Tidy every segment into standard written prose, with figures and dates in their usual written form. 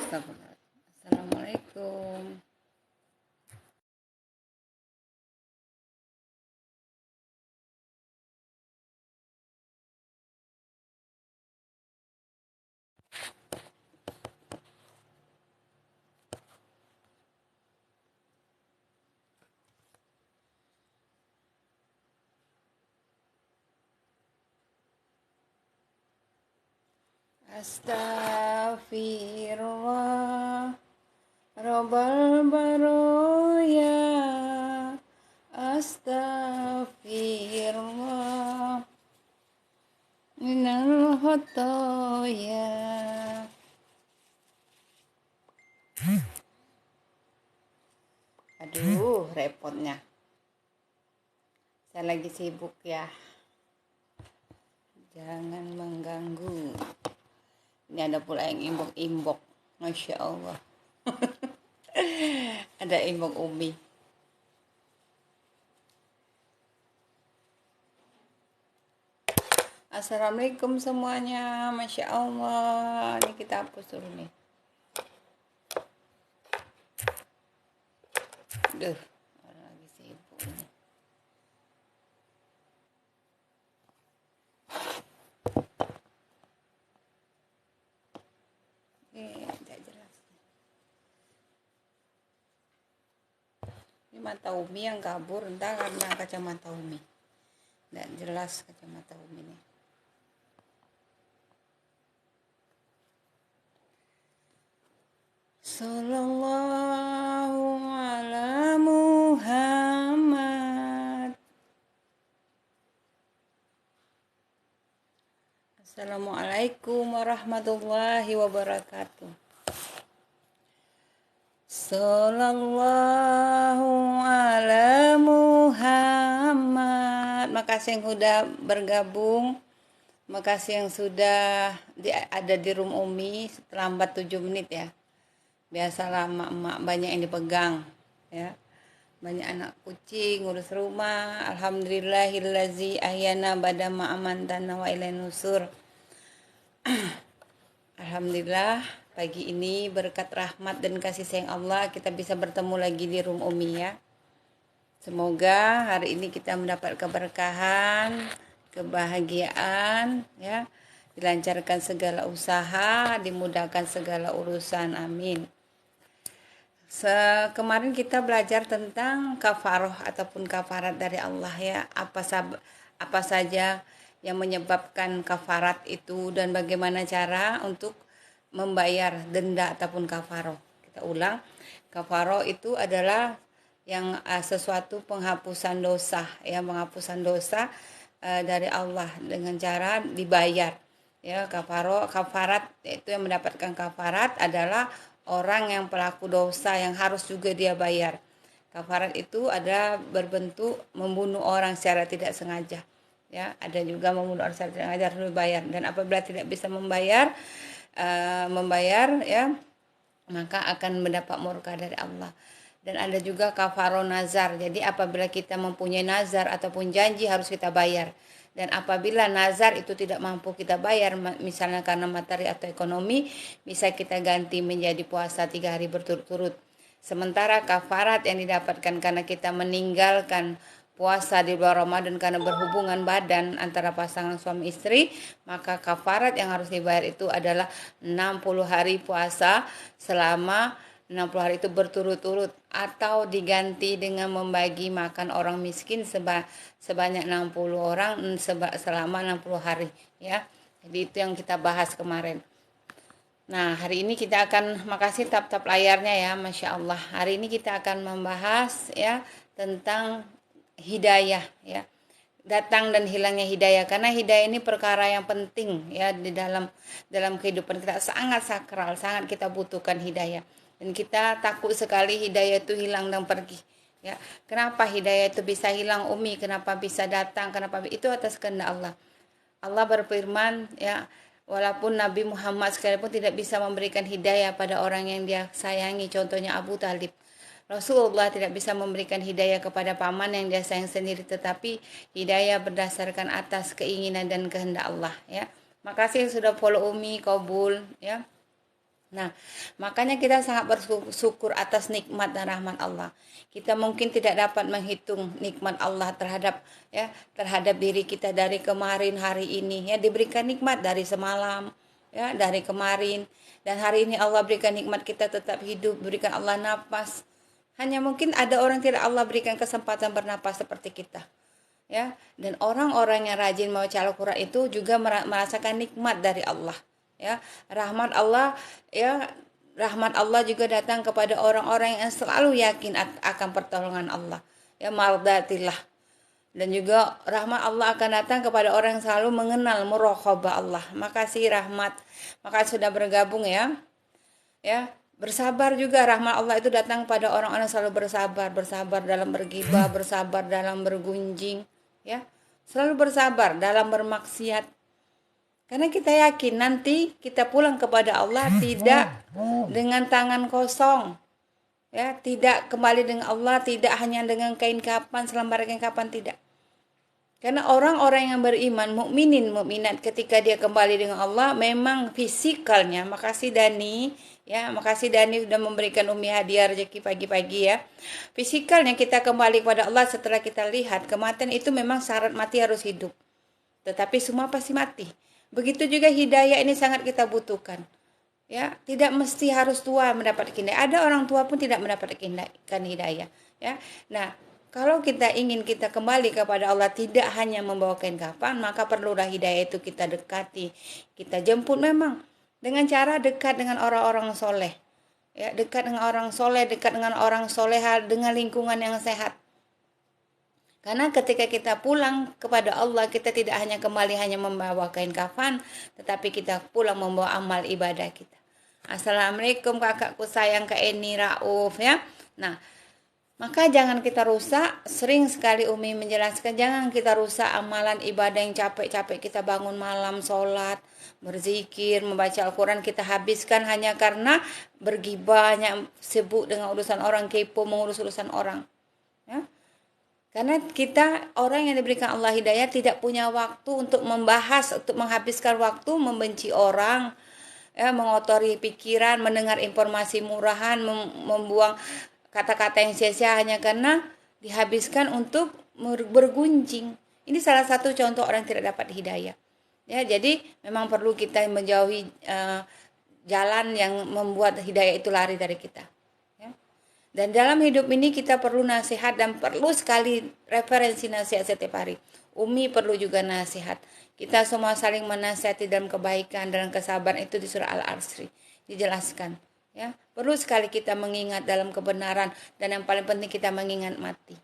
Astagfirullah. Assalamualaikum. Astaghfirullah Rabbal baroya. Astaghfirullah minal khotoya. Aduh, repotnya. Saya lagi sibuk ya. Jangan mengganggu. Ini ada pula yang imbok-imbok. Masya Allah. Ada imbok Umi. Assalamualaikum semuanya. Masya Allah. Ini kita hapus dulu nih. Duh, orang lagi sibuk nih. Tidak jelas. Ini mata Umi yang kabur entah karena kacamata Umi. Tidak jelas kacamata Umi nih. Sallallahu ala Muhammad. Assalamualaikum warahmatullahi wabarakatuh. Sallallahu ala Muhammad. Makasih yang sudah bergabung. Makasih yang sudah ada di room Umi. Terlambat 7 menit ya. Biasalah emak-emak banyak yang dipegang ya. Banyak anak kucing, ngurus rumah. Alhamdulillahillazi ahyana bada ma'amantana wa ilaihi nusur. Alhamdulillah pagi ini berkat rahmat dan kasih sayang Allah kita bisa bertemu lagi di room Umi ya. Semoga hari ini kita mendapat keberkahan, kebahagiaan ya. Dilancarkan segala usaha, dimudahkan segala urusan. Amin. Kemarin kita belajar tentang kafaroh ataupun kafarat dari Allah ya. Apa saja yang menyebabkan kafarat itu dan bagaimana cara untuk membayar denda ataupun kafaroh. Kita ulang, kafaroh itu adalah yang sesuatu penghapusan dosa ya, penghapusan dosa dari Allah dengan cara dibayar ya. Kafarat itu yang mendapatkan kafarat adalah orang yang pelaku dosa yang harus juga dia bayar. Kafarat itu ada berbentuk membunuh orang secara tidak sengaja ya, ada juga membunuh orang secara tidak sengaja harus dibayar, dan apabila tidak bisa membayar ya, maka akan mendapat murka dari Allah. Dan ada juga kafaroh nazar. Jadi apabila kita mempunyai nazar ataupun janji harus kita bayar. Dan apabila nazar itu tidak mampu kita bayar, misalnya karena materi atau ekonomi, bisa kita ganti menjadi puasa 3 hari berturut-turut. Sementara kafarat yang didapatkan karena kita meninggalkan puasa di bulan Ramadan karena berhubungan badan antara pasangan suami istri, maka kafarat yang harus dibayar itu adalah 60 hari puasa selama 60 hari itu berturut-turut, atau diganti dengan membagi makan orang miskin sebanyak 60 orang selama 60 hari ya. Jadi itu yang kita bahas kemarin. Nah, hari ini kita akan, makasih tap-tap layarnya ya, Masya Allah. Hari ini kita akan membahas ya tentang hidayah ya. Datang dan hilangnya hidayah, karena hidayah ini perkara yang penting ya di dalam kehidupan kita, sangat sakral, sangat kita butuhkan hidayah. Dan kita takut sekali hidayah itu hilang dan pergi ya. Kenapa hidayah itu bisa hilang Umi? Kenapa bisa datang? Kenapa? Itu atas kehendak Allah. Allah berfirman ya, walaupun Nabi Muhammad sekalipun tidak bisa memberikan hidayah pada orang yang dia sayangi, contohnya Abu Talib, Rasulullah tidak bisa memberikan hidayah kepada paman yang dia sayang sendiri, tetapi hidayah berdasarkan atas keinginan dan kehendak Allah ya. Makasih sudah follow Umi, Qabul ya. Nah, makanya kita sangat bersyukur atas nikmat dan rahmat Allah. Kita mungkin tidak dapat menghitung nikmat Allah terhadap diri kita dari kemarin hari ini, ya, diberikan nikmat dari semalam, ya, dari kemarin, dan hari ini Allah berikan nikmat kita tetap hidup, berikan Allah napas. Hanya mungkin ada orang tidak Allah berikan kesempatan bernapas seperti kita. Ya, dan orang-orang yang rajin membaca Al-Qur'an itu juga merasakan nikmat dari Allah. Ya, rahmat Allah, ya, rahmat Allah juga datang kepada orang-orang yang selalu yakin akan pertolongan Allah, ya, mardatillah. Dan juga rahmat Allah akan datang kepada orang yang selalu mengenal muraqabah Allah. Makasih rahmat, makasih sudah bergabung, ya. Ya, bersabar juga, rahmat Allah itu datang pada orang-orang yang selalu bersabar dalam bergibah, bersabar dalam bergunjing, ya. Selalu bersabar dalam bermaksiat. Karena kita yakin nanti kita pulang kepada Allah tidak dengan tangan kosong. Ya, tidak kembali dengan Allah tidak hanya dengan kain kapan, selembar kain kapan, tidak. Karena orang-orang yang beriman, mukminin, mukminat, ketika dia kembali dengan Allah, memang fisikalnya, makasih Dani, ya, makasih Dani sudah memberikan Umi hadiah rezeki pagi-pagi, ya. Fisikalnya kita kembali kepada Allah setelah kita lihat kematian itu memang syarat mati harus hidup. Tetapi semua pasti mati. Begitu juga hidayah ini sangat kita butuhkan. Ya, tidak mesti harus tua mendapatkan hidayah. Ada orang tua pun tidak mendapatkan hidayah, ya. Nah, kalau kita ingin kita kembali kepada Allah tidak hanya membawa kain kafan, maka perlulah hidayah itu kita dekati, kita jemput memang dengan cara dekat dengan orang-orang soleh. Ya, dekat dengan orang soleh, dekat dengan orang soleha, dengan lingkungan yang sehat. Karena ketika kita pulang kepada Allah, kita tidak hanya kembali hanya membawa kain kafan, tetapi kita pulang membawa amal ibadah kita. Assalamualaikum kakakku sayang, Kak Eni Rauf, ya. Nah, maka jangan kita rusak. Sering sekali Umi menjelaskan, jangan kita rusak amalan ibadah yang capek-capek kita bangun malam, sholat, berzikir, membaca Al-Quran, kita habiskan hanya karena bergibah, sibuk dengan urusan orang, kepo mengurus urusan orang, ya. Karena kita orang yang diberikan Allah hidayah tidak punya waktu untuk membahas, untuk menghabiskan waktu membenci orang, ya, mengotori pikiran, mendengar informasi murahan, membuang kata-kata yang sia-sia hanya karena dihabiskan untuk bergunjing. Ini salah satu contoh orang yang tidak dapat hidayah. Ya, jadi memang perlu kita menjauhi jalan yang membuat hidayah itu lari dari kita. Dan dalam hidup ini kita perlu nasihat dan perlu sekali referensi nasihat setiap hari. Umi perlu juga nasihat. Kita semua saling menasihati dalam kebaikan, dalam kesabaran, itu di surah Al-Asr dijelaskan. Ya, perlu sekali kita mengingat dalam kebenaran dan yang paling penting kita mengingat mati.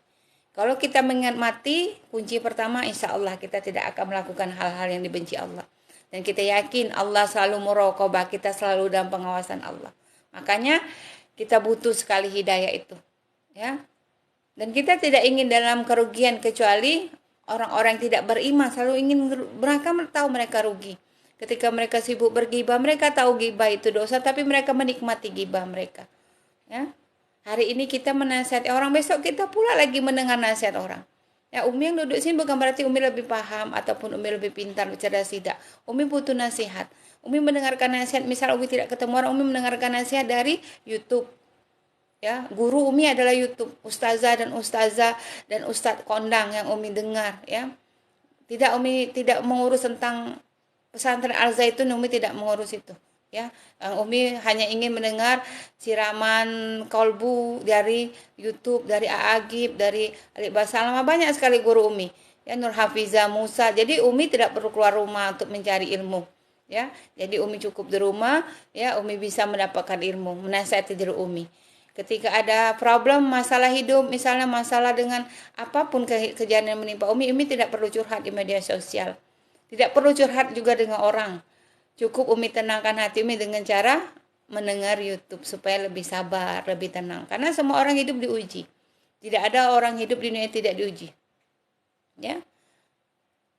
Kalau kita mengingat mati, kunci pertama insya Allah kita tidak akan melakukan hal-hal yang dibenci Allah. Dan kita yakin Allah selalu muraqabah kita, selalu dalam pengawasan Allah. Makanya kita butuh sekali hidayah itu, ya. Dan kita tidak ingin dalam kerugian, kecuali orang-orang yang tidak beriman selalu ingin, mereka tahu mereka rugi. Ketika mereka sibuk bergibah, mereka tahu gibah itu dosa, tapi mereka menikmati gibah mereka. Ya. Hari ini kita menasihati orang, besok kita pula lagi mendengar nasihat orang. Ya, Umi yang duduk sini bukan berarti Umi lebih paham ataupun Umi lebih pintar, cerdas, tidak. Umi butuh nasihat. Umi mendengarkan nasihat, misal Umi tidak ketemu orang, Umi mendengarkan nasihat dari YouTube. Ya, guru Umi adalah YouTube, ustazah dan ustadz kondang yang Umi dengar, ya. Umi tidak mengurus tentang pesantren Al-Zaitun, Umi tidak mengurus itu, ya. Umi hanya ingin mendengar siraman kolbu dari YouTube, dari Aagib, dari Alik Basalama, banyak sekali guru Umi. Ya, Nur Hafiza Musa. Jadi Umi tidak perlu keluar rumah untuk mencari ilmu. Ya, jadi Umi cukup di rumah, ya, Umi bisa mendapatkan ilmu, menasihati diri Umi. Ketika ada problem, masalah hidup, misalnya masalah dengan apapun kejadian yang menimpa Umi tidak perlu curhat di media sosial. Tidak perlu curhat juga dengan orang. Cukup Umi tenangkan hati Umi dengan cara mendengar YouTube supaya lebih sabar, lebih tenang. Karena semua orang hidup diuji. Tidak ada orang hidup di dunia yang tidak diuji. Ya.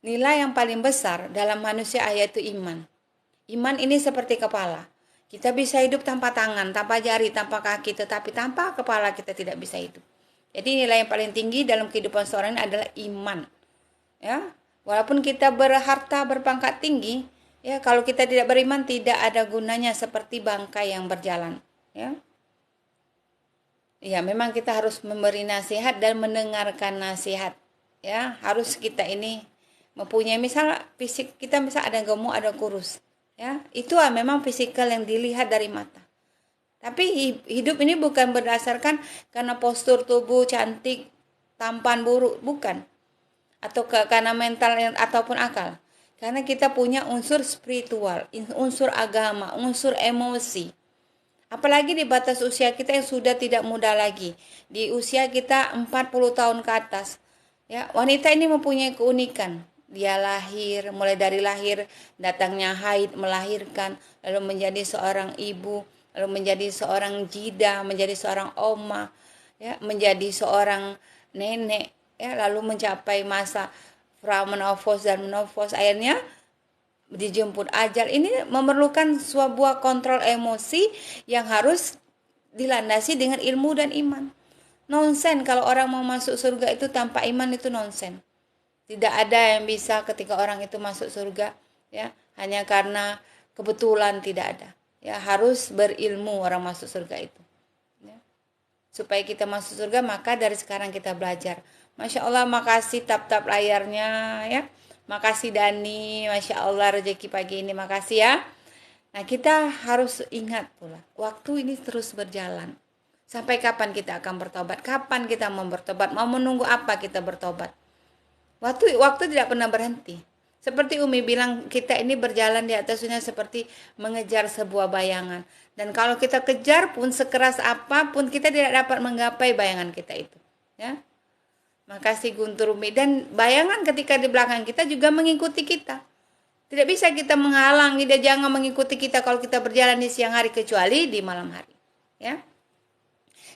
Nilai yang paling besar dalam manusia yaitu iman. Iman ini seperti kepala. Kita bisa hidup tanpa tangan, tanpa jari, tanpa kaki, tetapi tanpa kepala kita tidak bisa hidup. Jadi nilai yang paling tinggi dalam kehidupan seorang adalah iman. Ya, walaupun kita berharta, berpangkat tinggi, Ya, kalau kita tidak beriman tidak ada gunanya seperti bangkai yang berjalan, ya. Ya, memang kita harus memberi nasihat dan mendengarkan nasihat. Ya, harus kita ini mempunyai misal fisik kita misal ada gemuk, ada kurus. Ya, itu memang fisikal yang dilihat dari mata. Tapi hidup ini bukan berdasarkan karena postur tubuh cantik, tampan buruk, bukan. Atau karena mental ataupun akal. Karena kita punya unsur spiritual, unsur agama, unsur emosi. Apalagi di batas usia kita yang sudah tidak muda lagi. Di usia kita 40 tahun ke atas. Ya, wanita ini mempunyai keunikan. Dia lahir, mulai dari lahir, datangnya haid, melahirkan, lalu menjadi seorang ibu, lalu menjadi seorang jida, menjadi seorang oma, ya, menjadi seorang nenek, ya, lalu mencapai masa pramenopause dan menopause, akhirnya dijemput ajal. Ini memerlukan sebuah kontrol emosi yang harus dilandasi dengan ilmu dan iman. Nonsen kalau orang mau masuk surga itu tanpa iman, itu nonsen. Tidak ada yang bisa ketika orang itu masuk surga, ya, hanya karena kebetulan, tidak ada. Ya, harus berilmu orang masuk surga itu. Ya. Supaya kita masuk surga, maka dari sekarang kita belajar. Masya Allah, makasih tap-tap layarnya, ya. Makasih Dani, Masya Allah rezeki pagi ini, makasih ya. Nah, kita harus ingat pula, waktu ini terus berjalan. Sampai kapan kita akan bertobat? Kapan kita mau bertobat? Mau menunggu apa kita bertobat? Waktu tidak pernah berhenti. Seperti Umi bilang, kita ini berjalan di atas dunia seperti mengejar sebuah bayangan. Dan kalau kita kejar pun sekeras apapun, kita tidak dapat menggapai bayangan kita itu. Ya. Makasih Guntur Umi. Dan bayangan ketika di belakang kita juga mengikuti kita. Tidak bisa kita menghalangi, dia jangan mengikuti kita kalau kita berjalan di siang hari kecuali di malam hari. Ya.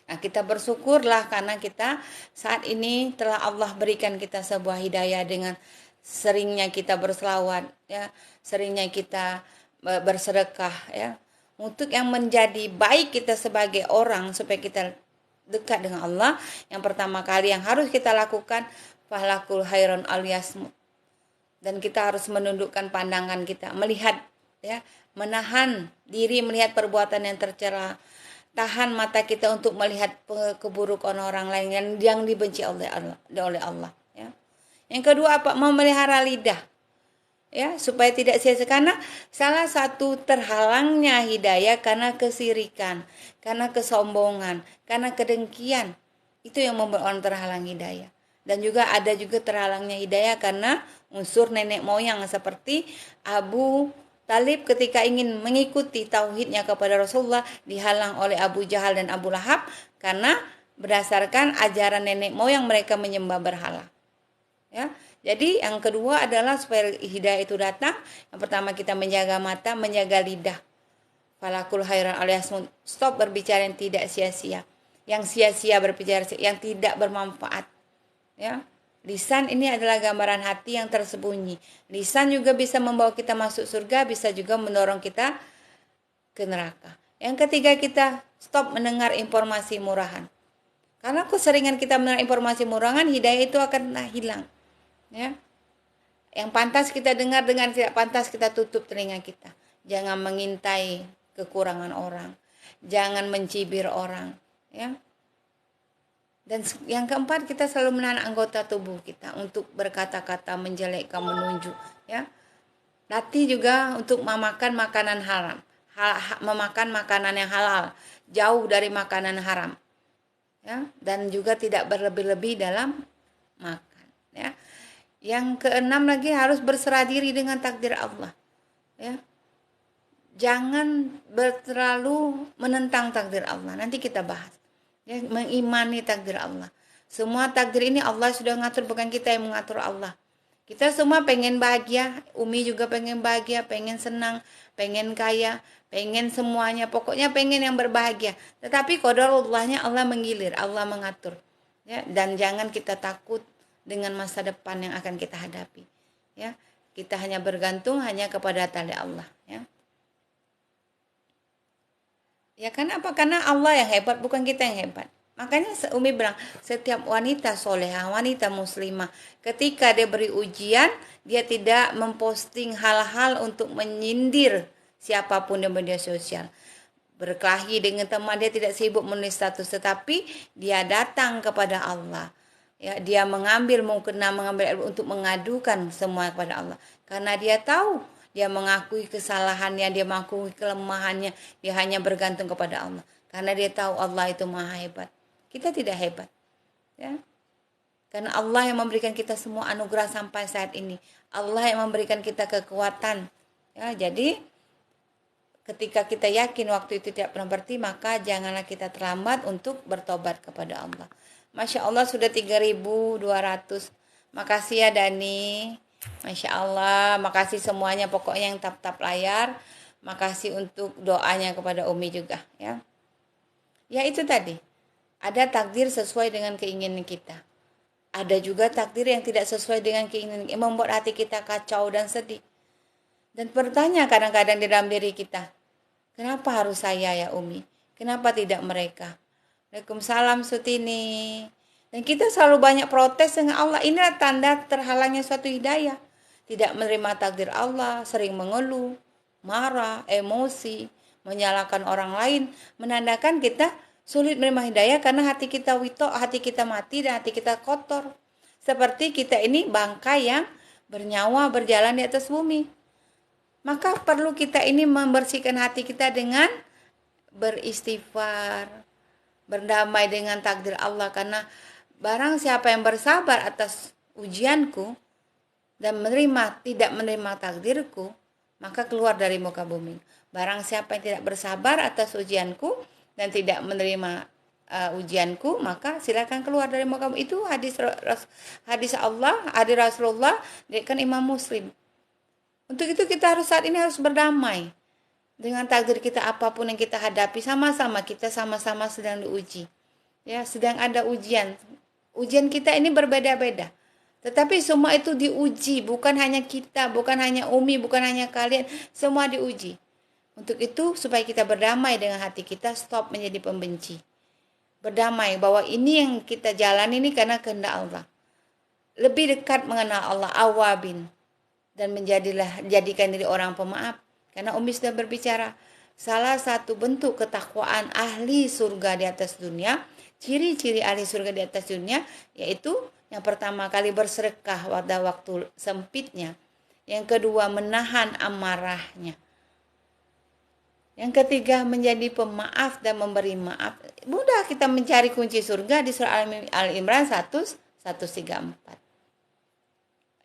Nah, kita bersyukurlah karena kita saat ini telah Allah berikan kita sebuah hidayah dengan seringnya kita berselawat, ya, seringnya kita bersedekah, ya, untuk yang menjadi baik kita sebagai orang supaya kita dekat dengan Allah. Yang pertama kali yang harus kita lakukan, fahlakul khairon aliasmu. Dan kita harus menundukkan pandangan kita, melihat, ya, menahan diri melihat perbuatan yang tercela, tahan mata kita untuk melihat keburukan orang lain yang dibenci oleh Allah, ya. Yang kedua apa? Memelihara lidah, ya, supaya tidak sia-sia, karena salah satu terhalangnya hidayah karena kesirikan, karena kesombongan, karena kedengkian. Itu yang membuat orang terhalang hidayah. Dan juga ada juga terhalangnya hidayah karena unsur nenek moyang, seperti Abu Talib ketika ingin mengikuti tauhidnya kepada Rasulullah dihalang oleh Abu Jahal dan Abu Lahab karena berdasarkan ajaran nenek moyang mereka menyembah berhala. Ya, jadi yang kedua adalah supaya hidayah itu datang, yang pertama kita menjaga mata, menjaga lidah. Falakul khairan alias stop berbicara yang tidak sia-sia. Yang sia-sia berbicara yang tidak bermanfaat. Ya. Lisan ini adalah gambaran hati yang tersembunyi. Lisan juga bisa membawa kita masuk surga, bisa juga mendorong kita ke neraka. Yang ketiga, kita stop mendengar informasi murahan. Karena keseringan kita mendengar informasi murahan, hidayah itu akan hilang. Ya. Yang pantas kita dengar, dengan tidak pantas kita tutup telinga kita. Jangan mengintai kekurangan orang, jangan mencibir orang, ya. Dan yang keempat, kita selalu menahan anggota tubuh kita untuk berkata-kata menjelekkan, menunjuk, ya. Latih juga untuk memakan makanan haram, memakan makanan yang halal, jauh dari makanan haram, ya. Dan juga tidak berlebih-lebih dalam makan, ya. Yang keenam lagi, harus berserah diri dengan takdir Allah, ya. Jangan terlalu menentang takdir Allah. Nanti kita bahas. Ya, mengimani takdir Allah. Semua takdir ini Allah sudah ngatur, bukan kita yang mengatur Allah. Kita semua pengen bahagia, Umi juga pengen bahagia, pengen senang, pengen kaya, pengen semuanya, pokoknya pengen yang berbahagia. Tetapi qadarullahnya Allah menggilir, Allah mengatur. Ya, dan jangan kita takut dengan masa depan yang akan kita hadapi. Ya, kita hanya bergantung hanya kepada tali Allah. Ya. Ya, karena apa? Karena Allah yang hebat, bukan kita yang hebat. Makanya Umi bilang, setiap wanita solehah, wanita muslimah, ketika dia beri ujian, dia tidak memposting hal-hal untuk menyindir siapapun di media sosial. Berkelahi dengan teman, dia tidak sibuk menulis status, tetapi dia datang kepada Allah. Ya, dia mengambil ilmu untuk mengadukan semua kepada Allah. Karena dia tahu, dia mengakui kesalahannya, dia mengakui kelemahannya, dia hanya bergantung kepada Allah. Karena dia tahu Allah itu maha hebat. Kita tidak hebat, ya. Karena Allah yang memberikan kita semua anugerah sampai saat ini. Allah yang memberikan kita kekuatan. Ya, jadi ketika kita yakin waktu itu tidak pernah berhenti, maka janganlah kita terlambat untuk bertobat kepada Allah. Masya Allah sudah 3.200. Makasih ya Dani. Masya Allah, makasih semuanya, pokoknya yang tap-tap layar. Makasih untuk doanya kepada Umi juga, ya. Ya itu tadi. Ada takdir sesuai dengan keinginan kita. Ada juga takdir yang tidak sesuai dengan keinginan kita, membuat hati kita kacau dan sedih. Dan bertanya kadang-kadang di dalam diri kita, kenapa harus saya ya Umi? Kenapa tidak mereka? Waalaikumsalam Sutini. Dan kita selalu banyak protes dengan Allah. Inilah tanda terhalangnya suatu hidayah. Tidak menerima takdir Allah, sering mengeluh, marah, emosi, menyalahkan orang lain, menandakan kita sulit menerima hidayah karena hati kita witok, hati kita mati, dan hati kita kotor. Seperti kita ini bangkai yang bernyawa berjalan di atas bumi. Maka perlu kita ini membersihkan hati kita dengan beristighfar, berdamai dengan takdir Allah. Karena barang siapa yang bersabar atas ujianku dan tidak menerima takdirku, maka keluar dari muka bumi. Barang siapa yang tidak bersabar atas ujianku dan tidak menerima ujianku, maka silakan keluar dari muka bumi. Itu hadis Allah, hadis Rasulullah, kan Imam Muslim. Untuk itu kita saat ini harus berdamai dengan takdir kita, apapun yang kita hadapi. Sama-sama kita sama-sama sedang diuji, ya, sedang ada ujian. Ujian kita ini berbeda-beda, tetapi semua itu diuji. Bukan hanya kita, bukan hanya Umi, bukan hanya kalian, semua diuji. Untuk itu supaya kita berdamai dengan hati kita, stop menjadi pembenci. Berdamai bahwa ini yang kita jalan ini karena kehendak Allah. Lebih dekat mengenal Allah, awabin, dan jadikan diri orang pemaaf. Karena Umi sudah berbicara, salah satu bentuk ketakwaan ahli surga di atas dunia, ciri-ciri ahli surga di atas dunia, yaitu yang pertama kali bersedekah pada waktu sempitnya. Yang kedua menahan amarahnya. Yang ketiga menjadi pemaaf dan memberi maaf. Mudah kita mencari kunci surga di surah Al-Imran 134.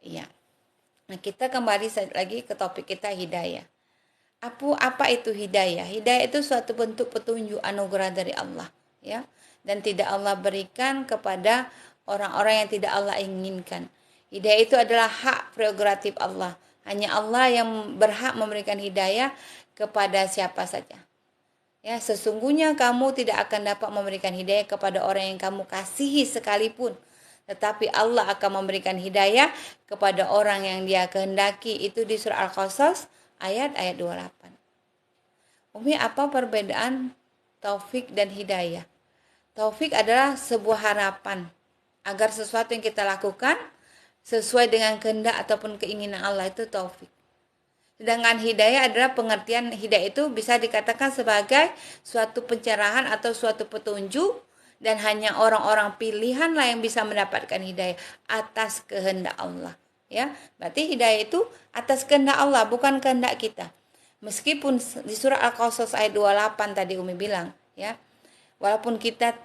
Iya. Nah, kita kembali lagi ke topik kita, hidayah. Apa itu hidayah? Hidayah itu suatu bentuk petunjuk anugerah dari Allah, ya. Dan tidak Allah berikan kepada orang-orang yang tidak Allah inginkan. Hidayah itu adalah hak prerogatif Allah. Hanya Allah yang berhak memberikan hidayah kepada siapa saja. Ya, sesungguhnya kamu tidak akan dapat memberikan hidayah kepada orang yang kamu kasihi sekalipun. Tetapi Allah akan memberikan hidayah kepada orang yang Dia kehendaki. Itu di surah Al-Qasas ayat 28. Umi, apa perbedaan taufik dan hidayah? Taufik adalah sebuah harapan agar sesuatu yang kita lakukan sesuai dengan kehendak ataupun keinginan Allah, itu taufik. Sedangkan hidayah adalah pengertian, hidayah itu bisa dikatakan sebagai suatu pencerahan atau suatu petunjuk, dan hanya orang-orang pilihan lah yang bisa mendapatkan hidayah atas kehendak Allah. Ya, berarti hidayah itu atas kehendak Allah, bukan kehendak kita. Meskipun di surah Al-Qasas ayat 28 tadi Umi bilang, ya, walaupun kita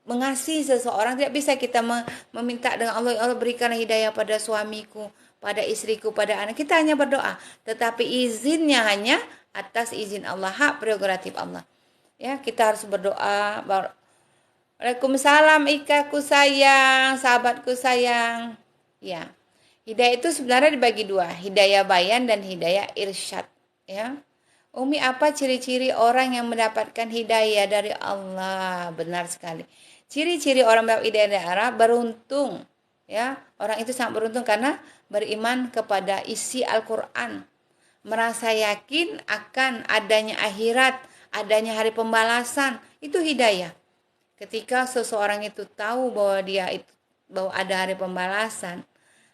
mengasihi seseorang, tidak bisa kita meminta dengan Allah, Allah berikan hidayah pada suamiku, pada istriku, pada anak. Kita hanya berdoa, tetapi izinnya hanya atas izin Allah, hak prerogatif Allah. Ya, kita harus berdoa. Waalaikumsalam Ikaku sayang, sahabatku sayang. Ya, hidayah itu sebenarnya dibagi dua, hidayah bayan dan hidayah irsyad. Ya, Umi, apa ciri-ciri orang yang mendapatkan hidayah dari Allah? Benar sekali. Ciri-ciri orang mendapat hidayah dari Allah, beruntung. Ya, orang itu sangat beruntung karena beriman kepada isi Al-Quran, merasa yakin akan adanya akhirat, adanya hari pembalasan. Itu hidayah. Ketika seseorang itu tahu bahwa ada hari pembalasan,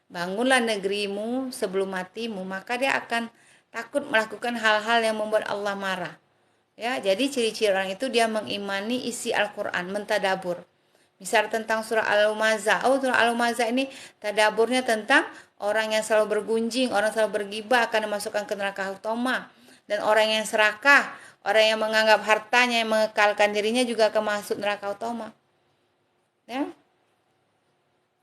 bangunlah negerimu sebelum matimu, maka dia akan takut melakukan hal-hal yang membuat Allah marah. Ya, jadi ciri-ciri orang itu dia mengimani isi Al-Qur'an, mentadabur. Misal tentang surah Al-Humazah. Surah Al-Humazah ini tadaburnya tentang orang yang selalu bergunjing, orang selalu bergibah akan dimasukkan ke neraka hutama. Dan orang yang serakah, orang yang menganggap hartanya yang mengekalkan dirinya juga akan masuk neraka hutama. Ya.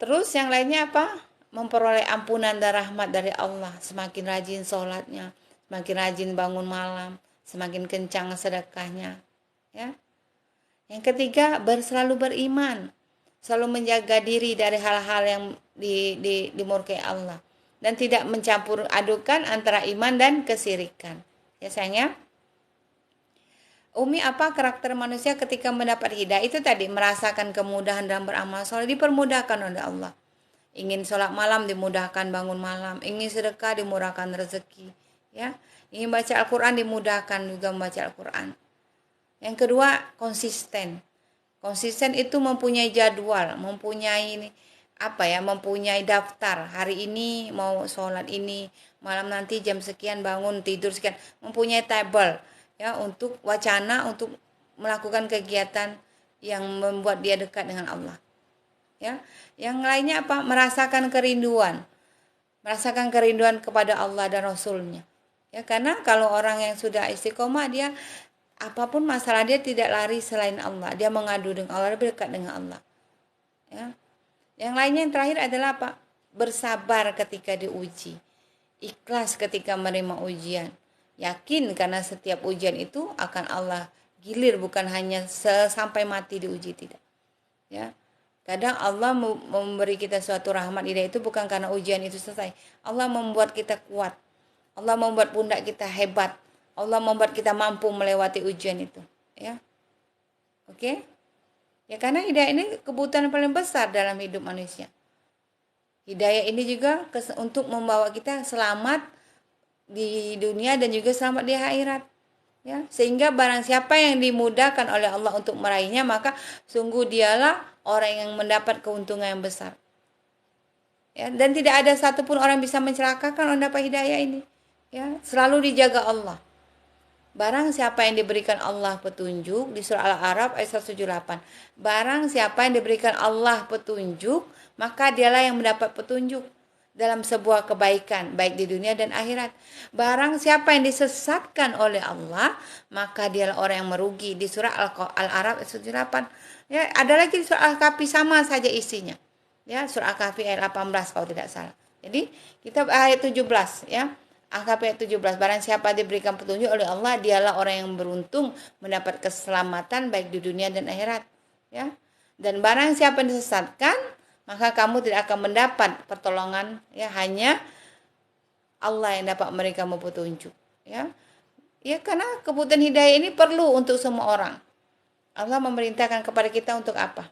Terus yang lainnya apa? Memperoleh ampunan dan rahmat dari Allah. Semakin rajin sholatnya, semakin rajin bangun malam, semakin kencang sedekahnya. Ya. Yang ketiga, selalu beriman. Selalu menjaga diri dari hal-hal yang dimurkai Allah. Dan tidak mencampur adukan antara iman dan kesirikan. Ya sayangnya. Umi, apa karakter manusia ketika mendapat hidayah? Itu tadi, merasakan kemudahan dalam beramal soleh, dipermudahkan oleh Allah. Ingin sholat malam, dimudahkan bangun malam. Ingin sedekah, dimudahkan rezeki. Ya, ingin baca Al-Quran, dimudahkan juga membaca Al-Quran. Yang kedua, konsisten. Konsisten itu mempunyai jadwal, mempunyai daftar. Hari ini mau sholat ini, malam nanti jam sekian bangun, tidur sekian. Mempunyai table, ya, untuk wacana, untuk melakukan kegiatan yang membuat dia dekat dengan Allah. Ya, yang lainnya apa? Merasakan kerinduan kepada Allah dan Rasulnya. Ya, karena kalau orang yang sudah istiqomah, dia apapun masalah dia tidak lari selain Allah. Dia mengadu dengan Allah, lebih dekat dengan Allah. Ya. Yang lainnya yang terakhir adalah apa? Bersabar ketika diuji. Ikhlas ketika menerima ujian. Yakin karena setiap ujian itu akan Allah gilir, bukan hanya sampai mati diuji, tidak. Ya. Kadang Allah memberi kita suatu rahmat hidayah itu bukan karena ujian itu selesai. Allah membuat kita kuat. Allah membuat pundak kita hebat. Allah membuat kita mampu melewati ujian itu, ya. Oke? Ya, karena hidayah ini kebutuhan paling besar dalam hidup manusia. Hidayah ini juga untuk membawa kita selamat di dunia dan juga selamat di akhirat. Ya, sehingga barang siapa yang dimudahkan oleh Allah untuk meraihnya, maka sungguh dialah orang yang mendapat keuntungan yang besar. Ya, dan tidak ada satupun orang bisa mencelakakan orang dapat hidayah ini. Ya, selalu dijaga Allah. Barang siapa yang diberikan Allah petunjuk, di surah Al-A'raf ayat 178. Barang siapa yang diberikan Allah petunjuk, maka dialah yang mendapat petunjuk dalam sebuah kebaikan, baik di dunia dan akhirat. Barang siapa yang disesatkan oleh Allah, maka dialah orang yang merugi, di surah Al-A'raf ayat 178. Ya, ada lagi di surah Al-Kahfi sama saja isinya. Ya, surah Al-Kahfi ayat 18 kalau tidak salah. Jadi, kita ayat 17, ya. Al-Kahfi ayat 17, barang siapa diberikan petunjuk oleh Allah, dialah orang yang beruntung mendapat keselamatan baik di dunia dan akhirat. Ya. Dan barang siapa yang disesatkan, maka kamu tidak akan mendapat pertolongan, ya, hanya Allah yang dapat memberikan petunjuk. Ya. Ya, karena kebutuhan hidayah ini perlu untuk semua orang. Allah memerintahkan kepada kita untuk apa?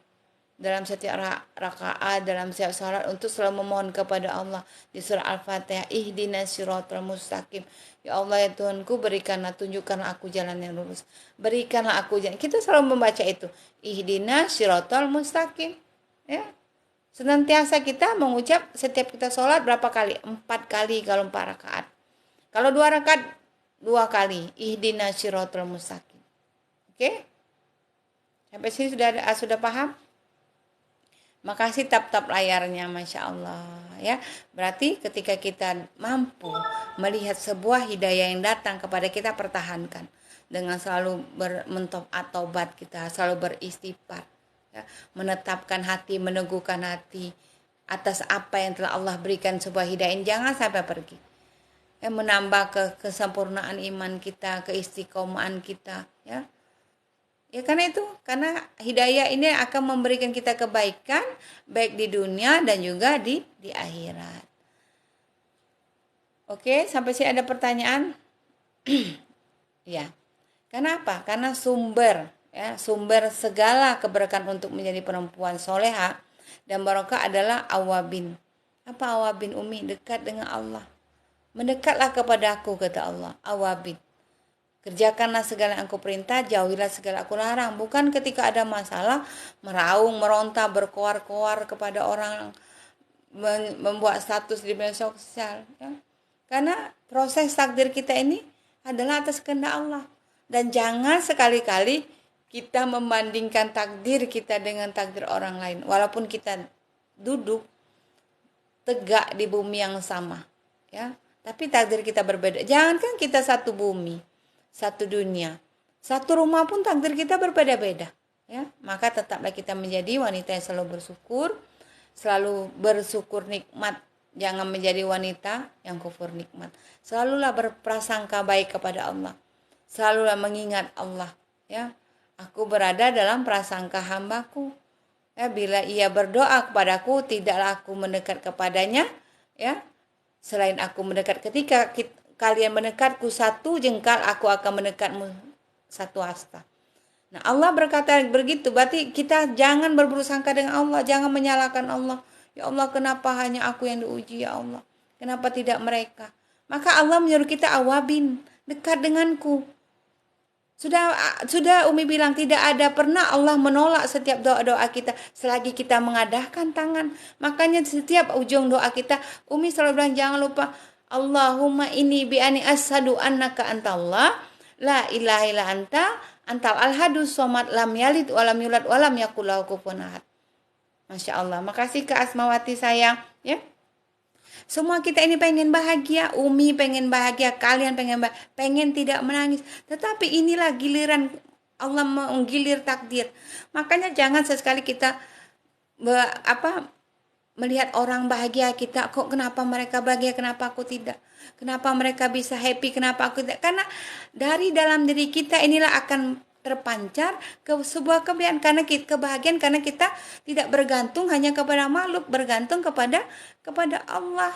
Dalam setiap rakaat, dalam setiap salat, untuk selalu memohon kepada Allah. Di surah Al-Fatihah, ihdinas siratal mustaqim. Ya Allah, ya Tuhanku, berikanlah, tunjukkanlah aku jalan yang lurus. Berikanlah aku jalan. Kita selalu membaca itu. Ihdinas siratal mustaqim. Ya. Senantiasa kita mengucap setiap kita sholat berapa kali? 4 kali kalau 4 rakaat. Kalau 2 rakaat, 2 kali. Ihdinas siratal mustaqim. Oke? Sampai sini sudah paham? Makasih tap-tap layarnya, Masya Allah, ya. Berarti ketika kita mampu melihat sebuah hidayah yang datang kepada kita, pertahankan dengan selalu taubat kita, selalu beristighfar, ya. Menetapkan hati, meneguhkan hati atas apa yang telah Allah berikan sebuah hidayah, jangan sampai pergi. Ya, menambah kesempurnaan iman kita, keistiqomahan kita, ya. Ya, karena hidayah ini akan memberikan kita kebaikan baik di dunia dan juga di akhirat. Oke, sampai sini ada pertanyaan? Ya. Kenapa? Karena sumber segala keberkahan untuk menjadi perempuan soleha dan barokah adalah awabin. Apa awabin, Umi? Dekat dengan Allah. Mendekatlah kepada aku, kata Allah. Awabin. Kerjakanlah segala yang aku perintah, jauhilah segala aku larang. Bukan ketika ada masalah meraung, meronta, berkoar-koar kepada orang, membuat status di media sosial. Ya. Karena proses takdir kita ini adalah atas kehendak Allah. Dan jangan sekali-kali kita membandingkan takdir kita dengan takdir orang lain. Walaupun kita duduk tegak di bumi yang sama. Ya. Tapi takdir kita berbeda. Jangankan kita satu bumi, satu dunia, satu rumah pun takdir kita berbeda-beda, ya. Maka tetaplah kita menjadi wanita yang selalu bersyukur nikmat. Jangan menjadi wanita yang kufur nikmat. Selalulah berprasangka baik kepada Allah. Selalulah mengingat Allah, ya. Aku berada dalam prasangka hambaku. Ya, bila ia berdoa kepadaku, tidaklah aku mendekat kepadanya, ya. Selain aku mendekat, ketika kalian mendekatku satu jengkal, aku akan mendekatmu satu hasta. Nah, Allah berkata begitu, berarti kita jangan berburuk sangka dengan Allah, jangan menyalahkan Allah. Ya Allah, kenapa hanya aku yang diuji, ya Allah? Kenapa tidak mereka? Maka Allah menyuruh kita awabin, dekat denganku. Sudah Umi bilang, tidak ada pernah Allah menolak setiap doa-doa kita selagi kita mengadahkan tangan. Makanya setiap ujung doa kita, Umi selalu bilang jangan lupa Allahumma inni bi'ani ashadu annaka antallah la ilaha illa anta antal alhadus somad lam yalid walam yulad walam yakul lahu kufuwan ahad. Masya Allah. Makasih ke Asmawati sayang, ya. Semua kita ini pengen bahagia, Umi pengen bahagia, kalian pengen tidak menangis. Tetapi inilah giliran Allah menggilir takdir. Makanya jangan sesekali kita melihat orang bahagia, kita kok kenapa mereka bahagia, kenapa aku tidak? Kenapa mereka bisa happy, kenapa aku tidak? Karena dari dalam diri kita inilah akan terpancar ke sebuah kebahagiaan karena kita tidak bergantung hanya kepada makhluk, bergantung kepada Allah.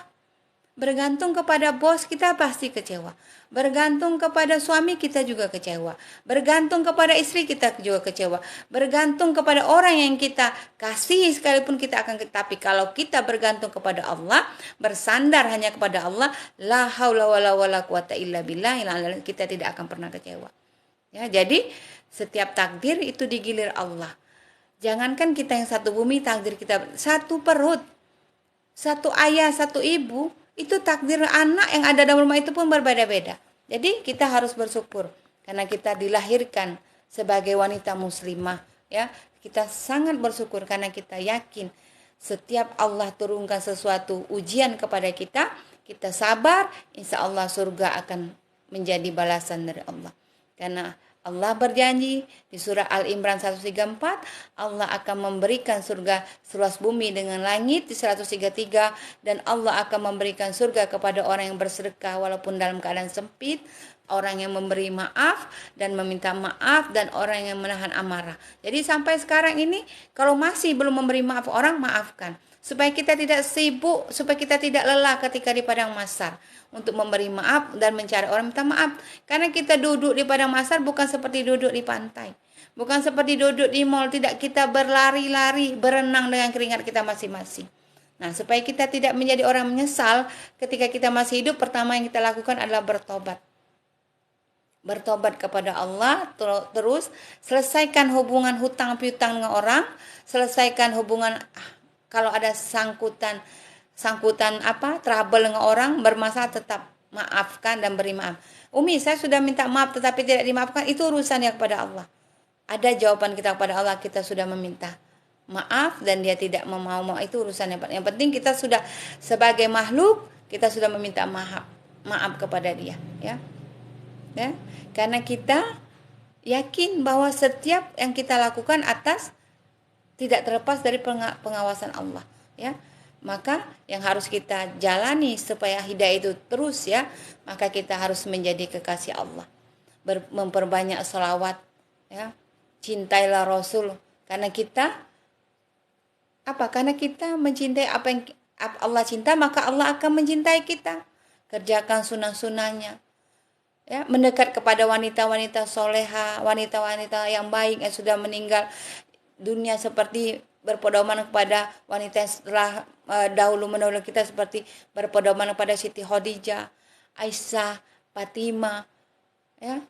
Bergantung kepada bos kita pasti kecewa. Bergantung kepada suami kita juga kecewa. Bergantung kepada istri kita juga kecewa. Bergantung kepada orang yang kita kasih sekalipun kita akan, tapi kalau kita bergantung kepada Allah, bersandar hanya kepada Allah, la haula wala quwata illa billah, kita tidak akan pernah kecewa. Ya, jadi setiap takdir itu digilir Allah. Jangankan kita yang satu bumi, takdir kita satu perut, satu ayah, satu ibu, itu takdir anak yang ada dalam rumah itu pun berbeda-beda. Jadi kita harus bersyukur karena kita dilahirkan sebagai wanita muslimah, ya. Kita sangat bersyukur karena kita yakin setiap Allah turunkan sesuatu ujian kepada kita, kita sabar, insya Allah surga akan menjadi balasan dari Allah. Karena Allah berjanji di surah Al-Imran 134, Allah akan memberikan surga seluas bumi dengan langit di 133, dan Allah akan memberikan surga kepada orang yang bersedekah walaupun dalam keadaan sempit, orang yang memberi maaf dan meminta maaf, dan orang yang menahan amarah. Jadi sampai sekarang ini kalau masih belum memberi maaf orang, maafkan. Supaya kita tidak sibuk, supaya kita tidak lelah ketika di padang mahsyar untuk memberi maaf dan mencari orang minta maaf. Karena kita duduk di padang mahsyar bukan seperti duduk di pantai, bukan seperti duduk di mall, tidak, kita berlari-lari, berenang dengan keringat kita masing-masing. Nah, supaya kita tidak menjadi orang menyesal ketika kita masih hidup, pertama yang kita lakukan adalah bertobat. Bertobat kepada Allah, terus selesaikan hubungan hutang piutang dengan orang, selesaikan hubungan kalau ada sangkutan trouble dengan orang, bermasalah, tetap maafkan dan beri maaf. Umi, saya sudah minta maaf tetapi tidak dimaafkan, itu urusannya kepada Allah. Ada jawaban kita kepada Allah, kita sudah meminta maaf dan dia tidak mau, itu urusannya. Yang penting kita sudah sebagai makhluk, kita sudah meminta maaf kepada dia, ya. Ya, karena kita yakin bahwa setiap yang kita lakukan tidak terlepas dari pengawasan Allah, ya. Maka yang harus kita jalani supaya hidayah itu terus, ya, maka kita harus menjadi kekasih Allah, memperbanyak sholawat, ya, cintailah Rasul, karena kita mencintai apa yang Allah cinta, maka Allah akan mencintai kita. Kerjakan sunnah-sunnahnya, ya, mendekat kepada wanita-wanita soleha, wanita-wanita yang baik yang sudah meninggal dunia, seperti berpedoman kepada wanita yang setelah dahulu mendahului kita, seperti berpedoman kepada Siti Khadijah, Aisyah, Fatimah, ya.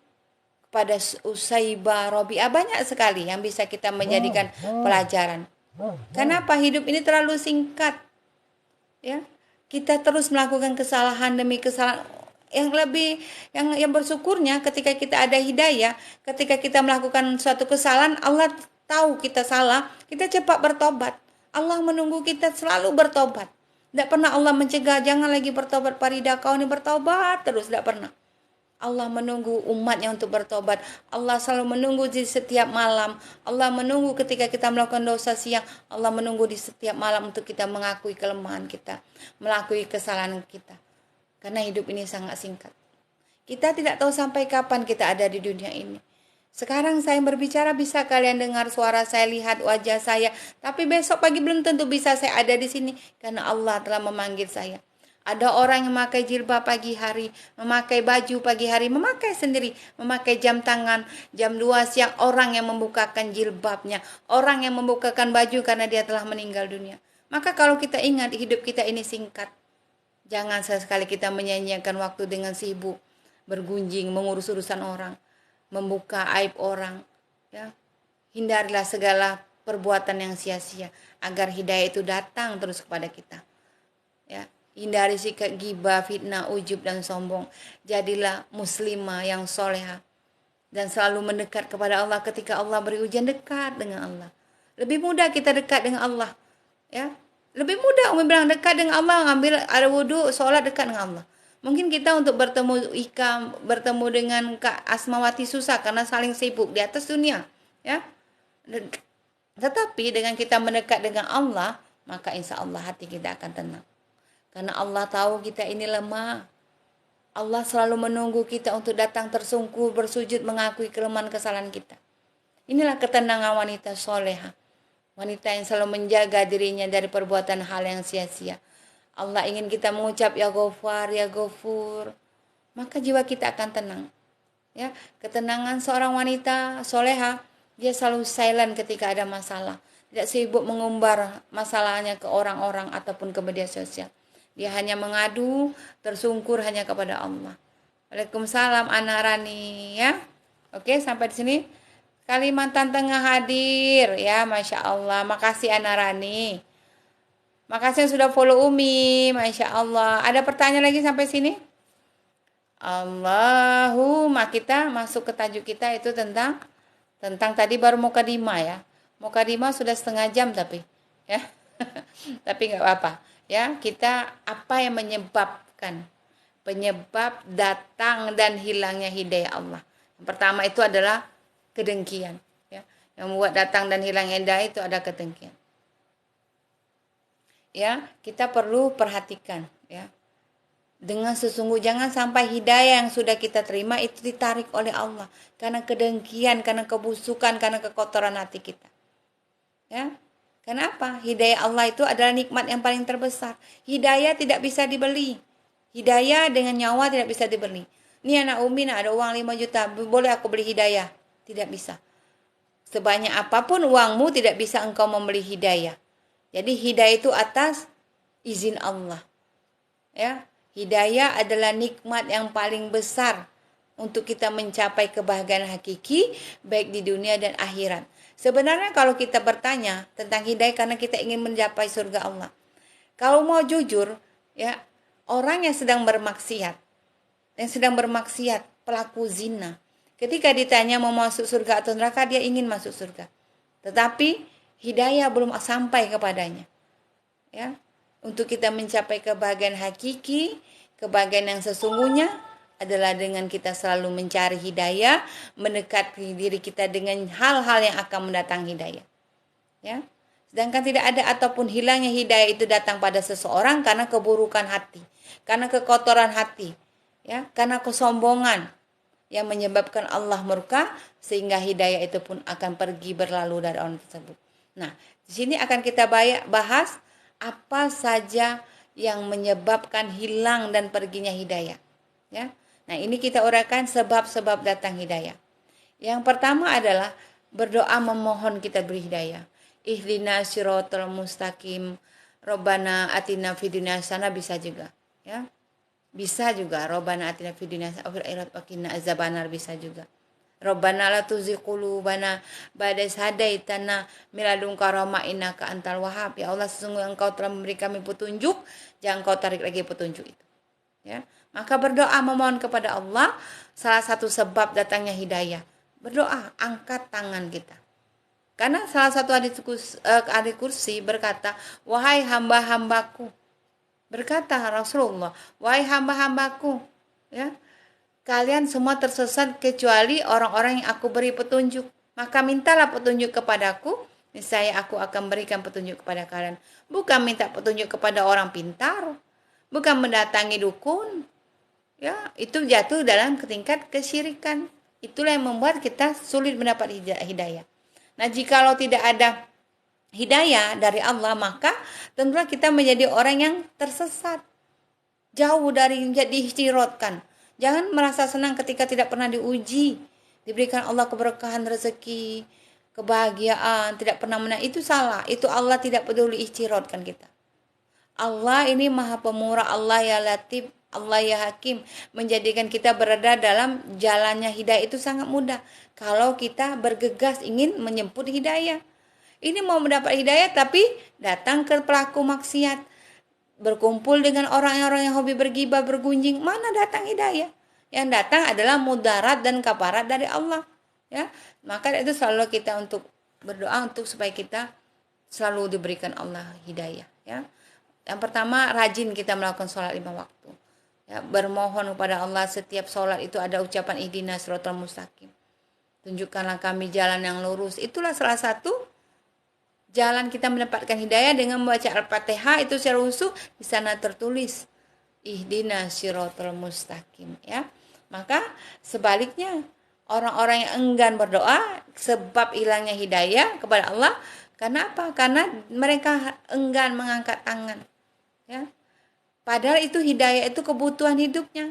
pada Usaibah, Robi'ah, banyak sekali yang bisa kita menjadikan pelajaran. Kenapa hidup ini terlalu singkat? Ya, kita terus melakukan kesalahan demi kesalahan. Yang bersyukurnya ketika kita ada hidayah, ketika kita melakukan suatu kesalahan, Allah tahu kita salah, kita cepat bertobat. Allah menunggu kita selalu bertobat. Tidak pernah Allah mencegah, jangan lagi bertobat Farida, kau ini bertobat terus, tidak pernah. Allah menunggu umatnya untuk bertobat. Allah selalu menunggu di setiap malam. Allah menunggu ketika kita melakukan dosa siang. Allah menunggu di setiap malam untuk kita mengakui kelemahan kita, mengakui kesalahan kita. Karena hidup ini sangat singkat. Kita tidak tahu sampai kapan kita ada di dunia ini. Sekarang saya berbicara, bisa kalian dengar suara saya, lihat wajah saya. Tapi besok pagi belum tentu bisa saya ada di sini. Karena Allah telah memanggil saya. Ada orang yang memakai jilbab pagi hari, memakai baju pagi hari, memakai sendiri, memakai jam tangan, jam 2 siang, orang yang membukakan jilbabnya, orang yang membukakan baju karena dia telah meninggal dunia. Maka kalau kita ingat hidup kita ini singkat, jangan sesekali kita menyanyiakan waktu dengan sibuk, bergunjing, mengurus urusan orang, membuka aib orang. Ya. Hindarilah segala perbuatan yang sia-sia, agar hidayah itu datang terus kepada kita. Ya. Hindari sikap ghibah, fitnah, ujub, dan sombong. Jadilah muslimah yang soleha. Dan selalu mendekat kepada Allah. Ketika Allah beri ujian, dekat dengan Allah. Lebih mudah kita dekat dengan Allah. Ya, lebih mudah Umi bilang dekat dengan Allah. Ngambil ada wudhu, sholat, dekat dengan Allah. Mungkin kita untuk bertemu bertemu dengan Kak Asmawati susah karena saling sibuk di atas dunia. Ya, tetapi dengan kita mendekat dengan Allah, maka insya Allah hati kita akan tenang. Karena Allah tahu kita ini lemah. Allah selalu menunggu kita untuk datang tersungkur, bersujud, mengakui kelemahan kesalahan kita. Inilah ketenangan wanita soleha. Wanita yang selalu menjaga dirinya dari perbuatan hal yang sia-sia. Allah ingin kita mengucap ya Ghafar, ya Ghafur. Maka jiwa kita akan tenang. Ya, ketenangan seorang wanita soleha, dia selalu silent ketika ada masalah. Tidak sibuk mengumbar masalahnya ke orang-orang ataupun ke media sosial. Dia hanya mengadu, tersungkur hanya kepada Allah. Waalaikumsalam Ana Rani ya. Oke, sampai di sini. Kalimantan Tengah hadir ya, Masya Allah. Makasih Ana Rani. Makasih yang sudah follow Umi, Masya Allah. Ada pertanyaan lagi sampai sini? Allahumma, kita masuk ke tajuk kita itu tentang tadi baru mukadimah ya. Mukadimah sudah setengah jam tapi ya. Tapi nggak apa-apa. Ya, kita apa yang menyebabkan penyebab datang dan hilangnya hidayah Allah. Yang pertama itu adalah kedengkian, ya. Yang membuat datang dan hilang hidayah itu ada kedengkian. Ya, kita perlu perhatikan, ya. Dengan sesungguh jangan sampai hidayah yang sudah kita terima itu ditarik oleh Allah karena kedengkian, karena kebusukan, karena kekotoran hati kita. Ya. Kenapa? Hidayah Allah itu adalah nikmat yang paling terbesar. Hidayah tidak bisa dibeli. Hidayah dengan nyawa tidak bisa dibeli. Ini anak Umi ada uang 5 juta, boleh aku beli hidayah? Tidak bisa. Sebanyak apapun uangmu tidak bisa engkau membeli hidayah. Jadi hidayah itu atas izin Allah. Ya, hidayah adalah nikmat yang paling besar untuk kita mencapai kebahagiaan hakiki baik di dunia dan akhirat. Sebenarnya kalau kita bertanya tentang hidayah karena kita ingin mencapai surga Allah. Kalau mau jujur, ya, orang yang sedang bermaksiat, pelaku zina, ketika ditanya mau masuk surga atau neraka, dia ingin masuk surga. Tetapi hidayah belum sampai kepadanya. Ya, untuk kita mencapai kebahagiaan hakiki, kebahagiaan yang sesungguhnya adalah dengan kita selalu mencari hidayah, mendekati diri kita dengan hal-hal yang akan mendatang hidayah. Ya. Sedangkan tidak ada ataupun hilangnya hidayah itu datang pada seseorang karena keburukan hati, karena kekotoran hati, ya, karena kesombongan yang menyebabkan Allah murka sehingga hidayah itu pun akan pergi berlalu dari orang tersebut. Nah, di sini akan kita bahas apa saja yang menyebabkan hilang dan perginya hidayah. Ya. Nah, ini kita uraikan sebab-sebab datang hidayah. Yang pertama adalah berdoa memohon kita beri hidayah. Ihdinas siratal mustaqim. Robbana atina fid dunya hasanah bisa juga, ya. Bisa juga Robbana atina fid dunya hasanah wa fil akhirati wa qina azabannar bisa juga. Rabbana la tuzigh qulubana ba'da idh hadaitana min ladunka rahmah innaka antal wahhab. Ya Allah, sesungguhnya Engkau telah memberi kami petunjuk, jangan Kau tarik lagi petunjuk itu. Ya. Maka berdoa memohon kepada Allah salah satu sebab datangnya hidayah. Berdoa, angkat tangan kita. Karena salah satu ahli kursi berkata, wahai hamba-hambaku, berkata Rasulullah, wahai hamba-hambaku, ya, kalian semua tersesat kecuali orang-orang yang aku beri petunjuk. Maka mintalah petunjuk kepadaku, niscaya aku akan berikan petunjuk kepada kalian. Bukan minta petunjuk kepada orang pintar, bukan mendatangi dukun. Ya, itu jatuh dalam tingkat kesyirikan. Itulah yang membuat kita sulit mendapat hidayah. Nah, jikalau tidak ada hidayah dari Allah, maka tentulah kita menjadi orang yang tersesat. Jauh dari diistirotkan. Jangan merasa senang ketika tidak pernah diuji. Diberikan Allah keberkahan rezeki, kebahagiaan, tidak pernah menang. Itu salah. Itu Allah tidak peduli istirotkan kita. Allah ini maha pemurah, Allah ya latif, Allah ya hakim. Menjadikan kita berada dalam jalannya hidayah itu sangat mudah. Kalau kita bergegas ingin menjemput hidayah. Ini mau mendapat hidayah tapi datang ke pelaku maksiat. Berkumpul dengan orang-orang yang hobi bergibah, bergunjing. Mana datang hidayah? Yang datang adalah mudarat dan kafarat dari Allah. Ya, maka itu selalu kita untuk berdoa untuk supaya kita selalu diberikan Allah hidayah. Ya. Yang pertama, rajin kita melakukan sholat 5 waktu. Ya, bermohon kepada Allah setiap sholat itu ada ucapan ihdinas siratal mustaqim. Tunjukkanlah kami jalan yang lurus. Itulah salah satu jalan kita mendapatkan hidayah dengan membaca Al-Fatihah itu secara usul. Di sana tertulis ihdinas siratal mustaqim. Ya, maka sebaliknya orang-orang yang enggan berdoa sebab hilangnya hidayah kepada Allah. Karena apa? Karena mereka enggan mengangkat tangan. Ya. Padahal itu hidayah itu kebutuhan hidupnya.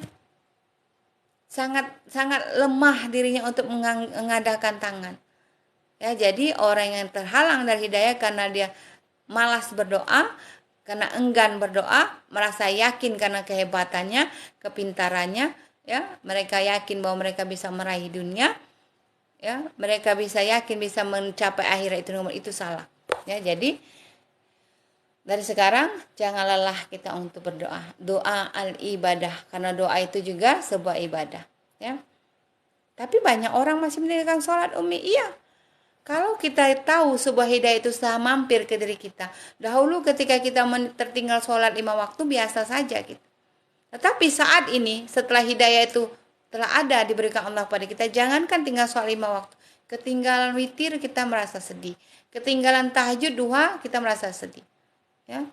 Sangat lemah dirinya untuk mengadakan tangan. Ya, jadi orang yang terhalang dari hidayah karena dia malas berdoa, karena enggan berdoa, merasa yakin karena kehebatannya, kepintarannya, ya, mereka yakin bahwa mereka bisa meraih dunia, ya, mereka bisa yakin bisa mencapai akhirat itu salah. Ya, jadi dari sekarang jangan lelah kita untuk berdoa. Doa al-ibadah, karena doa itu juga sebuah ibadah, ya. Tapi banyak orang masih meninggalkan sholat, Umi. Iya. Kalau kita tahu sebuah hidayah itu sudah mampir ke diri kita. Dahulu ketika kita tertinggal sholat 5 waktu biasa saja gitu. Tetapi saat ini setelah hidayah itu telah ada diberikan Allah pada kita, jangankan tinggal sholat 5 waktu. Ketinggalan witir kita merasa sedih. Ketinggalan tahajud duha kita merasa sedih. Ya.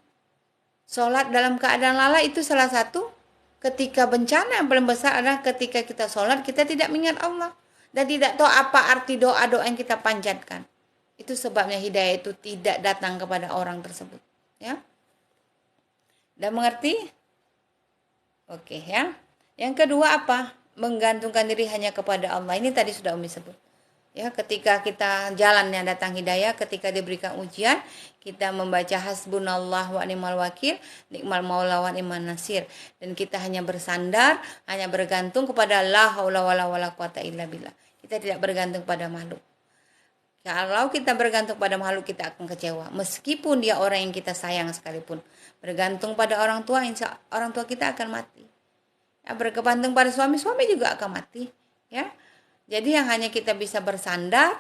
Sholat dalam keadaan lalai itu salah satu ketika bencana yang paling besar adalah ketika kita sholat kita tidak mengingat Allah dan tidak tahu apa arti doa-doa yang kita panjatkan. Itu sebabnya hidayah itu tidak datang kepada orang tersebut. Ya. Dan mengerti? Oke, ya. Yang kedua apa? Menggantungkan diri hanya kepada Allah. Ini tadi sudah Umi sebut. Ya, ketika kita jalannya datang hidayah, ketika diberikan ujian, kita membaca hasbunallah wa ni'mal wakil, nikmal maula wa ni'man nasir, dan kita hanya bersandar, hanya bergantung kepada la haula wala quwata illa billah. Kita tidak bergantung pada makhluk. Kalau kita bergantung pada makhluk, kita akan kecewa. Meskipun dia orang yang kita sayang sekalipun. Bergantung pada orang tua, insya orang tua kita akan mati. Ya, bergantung pada suami juga akan mati. Ya. Jadi yang hanya kita bisa bersandar,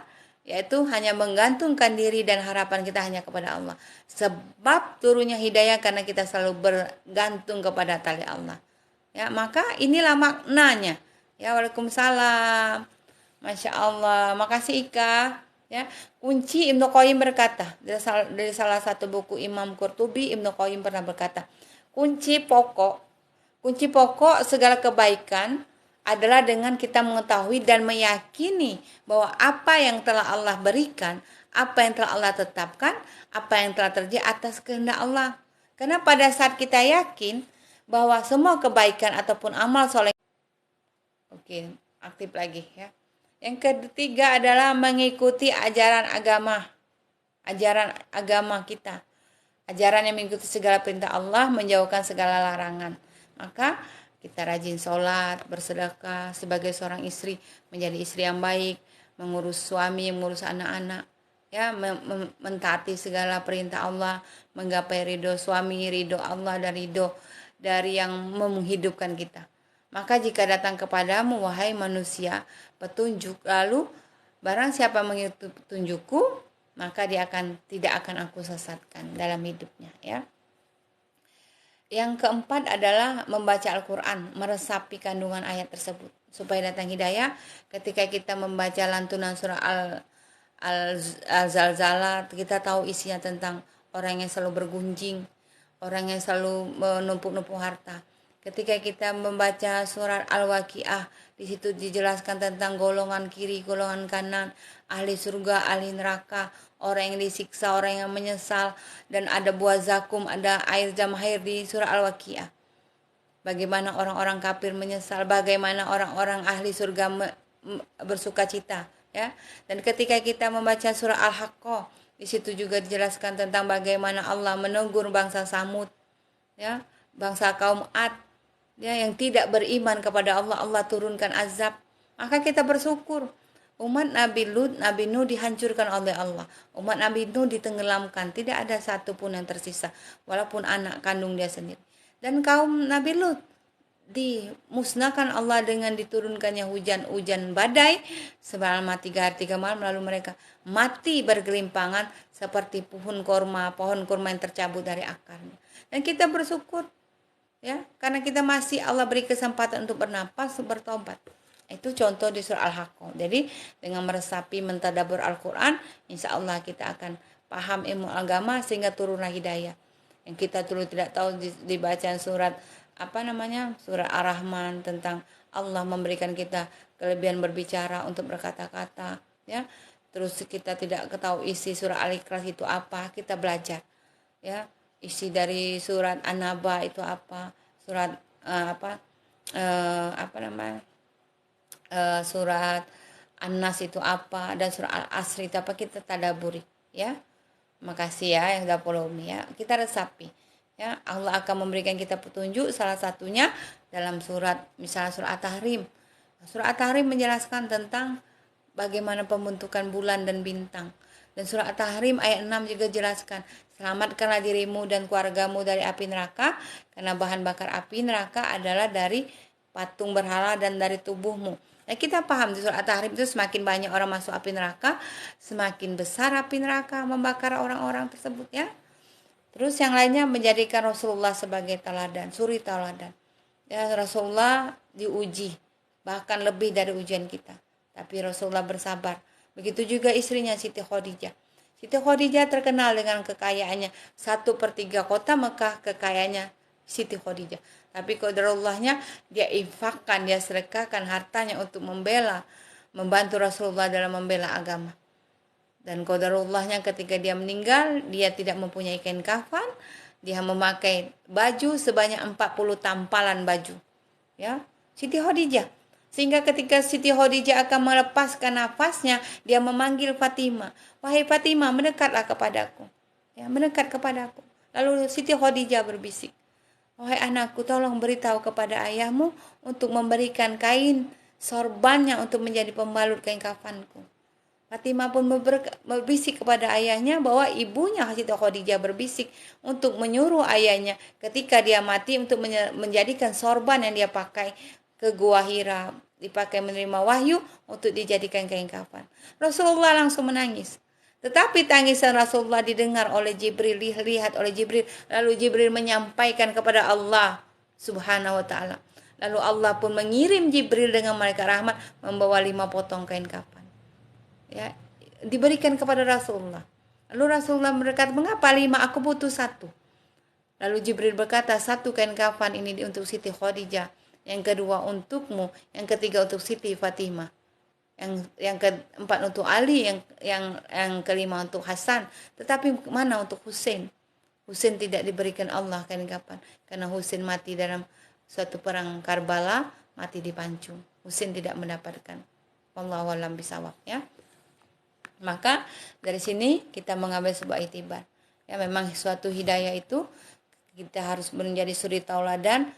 yaitu hanya menggantungkan diri dan harapan kita hanya kepada Allah. Sebab turunnya hidayah karena kita selalu bergantung kepada tali Allah. Ya, maka inilah maknanya. Ya, waalaikumsalam. Masya Allah. Makasih Ika. Ya, kunci Ibnu Qayyim berkata dari salah satu buku Imam Qurtubi, Ibnu Qayyim pernah berkata, kunci pokok segala kebaikan adalah dengan kita mengetahui dan meyakini bahwa apa yang telah Allah berikan, apa yang telah Allah tetapkan, apa yang telah terjadi atas kehendak Allah. Karena pada saat kita yakin bahwa semua kebaikan ataupun amal soleh, oke, aktif lagi ya. Yang ketiga adalah mengikuti ajaran agama kita. Ajaran yang mengikuti segala perintah Allah, menjauhkan segala larangan. Maka kita rajin sholat, bersedekah sebagai seorang istri, menjadi istri yang baik, mengurus suami, mengurus anak-anak, ya, mentaati segala perintah Allah, menggapai ridho suami, ridho Allah, dan ridho dari yang menghidupkan kita. Maka jika datang kepadamu wahai manusia petunjuk, lalu barang siapa mengikuti petunjukku, maka dia tidak akan aku sesatkan dalam hidupnya, ya. Yang keempat adalah membaca Al-Quran, meresapi kandungan ayat tersebut supaya datang hidayah. Ketika kita membaca lantunan surah Al-Zalzalah, kita tahu isinya tentang orang yang selalu bergunjing, orang yang selalu menumpuk-numpuk harta. Ketika kita membaca surat Al-Waqiah, di situ dijelaskan tentang golongan kiri, golongan kanan, ahli surga, ahli neraka, orang yang disiksa, orang yang menyesal, dan ada buah zakum, ada air Jamahir di surah Al-Waqiah. Bagaimana orang-orang kafir menyesal, bagaimana orang-orang ahli surga bersuka cita, ya. Dan ketika kita membaca surah Al-Haqqah, di situ juga dijelaskan tentang bagaimana Allah menegur bangsa Samud, ya, bangsa kaum Ad, ya, yang tidak beriman kepada Allah, Allah turunkan azab. Maka kita bersyukur. Umat Nabi Lut, Nabi Nuh dihancurkan oleh Allah. Umat Nabi Nuh ditenggelamkan, tidak ada satu pun yang tersisa, walaupun anak kandung dia sendiri. Dan kaum Nabi Lut dimusnahkan Allah dengan diturunkannya hujan badai selama 3 hari 3 malam, lalu mereka mati bergelimpangan seperti pohon kurma yang tercabut dari akarnya. Dan kita bersyukur, ya, karena kita masih Allah beri kesempatan untuk bernapas, bertobat. Itu contoh di surah Al-Haqqah. Jadi dengan meresapi, mentadabbur Al-Quran, insya Allah kita akan paham ilmu agama sehingga turunlah hidayah. Yang kita dulu tidak tahu di bacaan surat surat Ar-Rahman, tentang Allah memberikan kita kelebihan berbicara untuk berkata-kata, ya. Terus kita tidak ketahui isi surah Al-Ikhlas itu apa, kita belajar, ya. Isi dari surat An-Naba itu apa, surat surat An-Nas itu apa, dan surat Al-Asr itu apa, kita tadaburi, ya. Makasih ya yang sudah follow me, ya. Kita resapi, ya. Allah akan memberikan kita petunjuk, salah satunya dalam surat, misalnya surat At-Tahrim. Surat At-Tahrim menjelaskan tentang bagaimana pembentukan bulan dan bintang. Dan surat At-Tahrim ayat 6 juga jelaskan, selamatkanlah dirimu dan keluargamu dari api neraka, karena bahan bakar api neraka adalah dari patung berhala dan dari tubuhmu. Nah, kita paham di surat At-Tahrim itu semakin banyak orang masuk api neraka, semakin besar api neraka membakar orang-orang tersebut, ya. Terus yang lainnya menjadikan Rasulullah sebagai teladan, suri teladan. Ya, Rasulullah diuji, bahkan lebih dari ujian kita. Tapi Rasulullah bersabar. Begitu juga istrinya Siti Khadijah. Siti Khadijah terkenal dengan kekayaannya. 1/3 kota Mekah kekayaannya Siti Khadijah. Tapi qadarullahnya dia infakkan, dia sedekahkan hartanya untuk membantu Rasulullah dalam membela agama. Dan qadarullahnya ketika dia meninggal, dia tidak mempunyai kain kafan, dia memakai baju sebanyak 40 tampalan baju. Ya, Siti Khadijah. Sehingga ketika Siti Khadijah akan melepaskan nafasnya, dia memanggil Fatimah. Wahai Fatimah, mendekatlah kepadaku. Ya, mendekat kepadaku. Lalu Siti Khadijah berbisik, wahai anakku, tolong beritahu kepada ayahmu untuk memberikan kain sorbannya untuk menjadi pembalut kain kafanku. Fatimah pun berbisik kepada ayahnya bahwa ibunya Siti Khadijah berbisik untuk menyuruh ayahnya ketika dia mati untuk menjadikan sorban yang dia pakai ke Gua Hira, dipakai menerima wahyu untuk dijadikan kain kafan. Rasulullah langsung menangis. Tetapi tangisan Rasulullah didengar oleh Jibril, dilihat oleh Jibril. Lalu Jibril menyampaikan kepada Allah Subhanahu wa ta'ala. Lalu Allah pun mengirim Jibril dengan malaikat rahmat membawa 5 potong kain kafan. Ya, diberikan kepada Rasulullah. Lalu Rasulullah berkata, mengapa 5? Aku butuh 1. Lalu Jibril berkata, 1 kain kafan ini untuk Siti Khadijah, yang kedua untukmu, yang ketiga untuk Siti Fatimah, yang keempat untuk Ali, yang kelima untuk Hasan. Tetapi mana untuk Husain? Husain tidak diberikan Allah kain kafan karena Husain mati dalam suatu perang Karbala, mati dipancung. Husain tidak mendapatkan. Wallahu a'lam bishawab, ya. Maka dari sini kita mengambil sebuah iktibar. Ya, memang suatu hidayah itu kita harus menjadi suri tauladan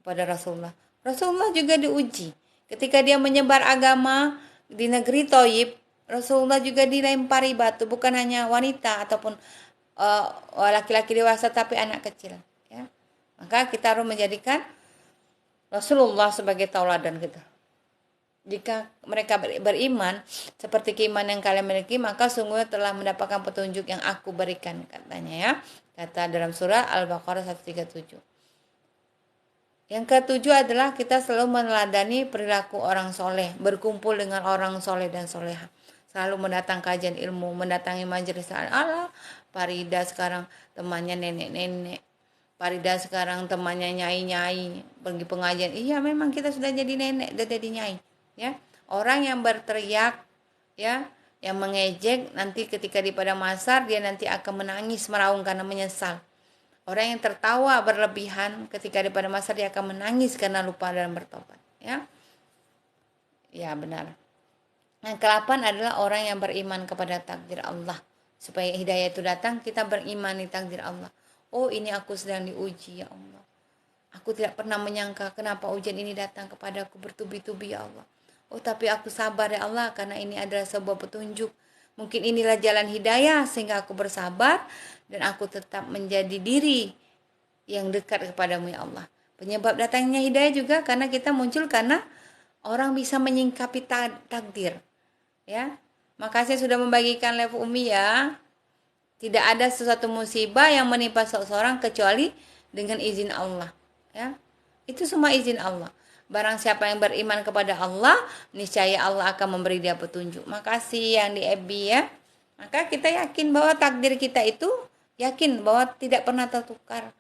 kepada Rasulullah. Rasulullah juga diuji. Ketika dia menyebar agama di negeri Thayyib, Rasulullah juga dilempari batu, bukan hanya wanita ataupun laki-laki dewasa, tapi anak kecil. Ya. Maka kita harus menjadikan Rasulullah sebagai tauladan kita. Jika mereka beriman seperti keimanan yang kalian miliki, maka sungguh telah mendapatkan petunjuk yang aku berikan, katanya ya. Kata dalam surah Al-Baqarah 137. Yang ketujuh adalah kita selalu meneladani perilaku orang soleh, berkumpul dengan orang soleh dan soleha, selalu mendatang kajian ilmu, mendatangi majelis. Allah, Farida sekarang temannya nenek-nenek, Farida sekarang temannya nyai-nyai, pergi pengajian. Iya, memang kita sudah jadi nenek, sudah jadi nyai. Ya, orang yang berteriak, ya, yang mengejek, nanti ketika di padang mahsyar dia nanti akan menangis meraung karena menyesal. Orang yang tertawa berlebihan ketika di padang mahsyar dia akan menangis karena lupa dan bertobat. Ya, ya benar. Yang ke-8 adalah orang yang beriman kepada takdir Allah. Supaya hidayah itu datang, kita berimani takdir Allah. Oh, ini aku sedang diuji ya Allah. Aku tidak pernah menyangka kenapa ujian ini datang kepadaku bertubi-tubi ya Allah. Oh, tapi aku sabar ya Allah karena ini adalah sebuah petunjuk. Mungkin inilah jalan hidayah sehingga aku bersabar dan aku tetap menjadi diri yang dekat kepadamu ya Allah. Penyebab datangnya hidayah juga karena kita muncul karena orang bisa menyingkapi takdir. Ya. Makasih sudah membagikan live Umi ya. Tidak ada sesuatu musibah yang menimpa seseorang kecuali dengan izin Allah. Ya. Itu semua izin Allah. Barang siapa yang beriman kepada Allah, niscaya Allah akan memberi dia petunjuk. Makasih yang di FB ya. Maka kita yakin bahwa takdir kita itu yakin bahwa tidak pernah tertukar.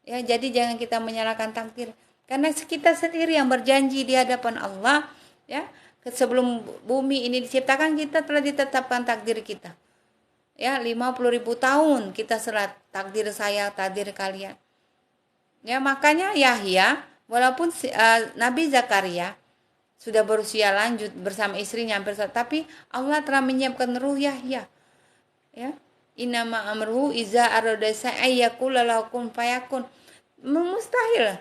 Ya, jadi jangan kita menyalahkan takdir. Karena kita sendiri yang berjanji di hadapan Allah, ya. Sebelum bumi ini diciptakan kita telah ditetapkan takdir kita. Ya, 50.000 tahun kita serat takdir saya, takdir kalian. Ya, makanya Yahya walaupun Nabi Zakaria sudah berusia lanjut bersama istrinya hampir, tapi Allah telah menyiapkan ruh Yahya. Ya. Innama amruhu iza arada ayyakul lakum fayakun. Mustahil.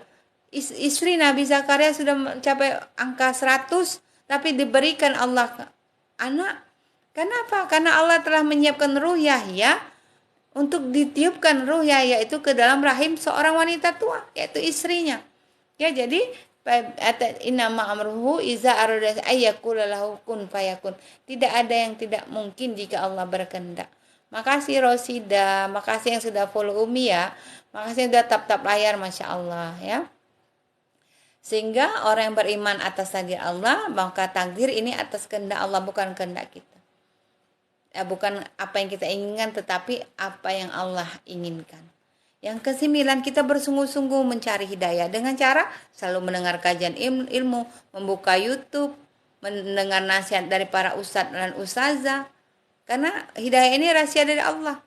Istri Nabi Zakaria sudah mencapai angka 100 tapi diberikan Allah anak. Kenapa? Karena Allah telah menyiapkan ruh Yahya untuk ditiupkan ruh Yahya itu ke dalam rahim seorang wanita tua, yaitu istrinya. Ya, jadi innama amruhu iza arada ayyakul lahu kun fayakun. Tidak ada yang tidak mungkin jika Allah berkehendak. Makasih Rosida, makasih yang sudah follow Umi ya. Makasih yang sudah tap-tap layar, Masya Allah ya. Sehingga orang yang beriman atas takdir Allah, maka takdir ini atas kehendak Allah, bukan kehendak kita. Ya, bukan apa yang kita inginkan, tetapi apa yang Allah inginkan. Yang ke-9, kita bersungguh-sungguh mencari hidayah dengan cara selalu mendengar kajian ilmu, membuka YouTube, mendengar nasihat dari para ustadz dan ustazah. Karena hidayah ini rahasia dari Allah.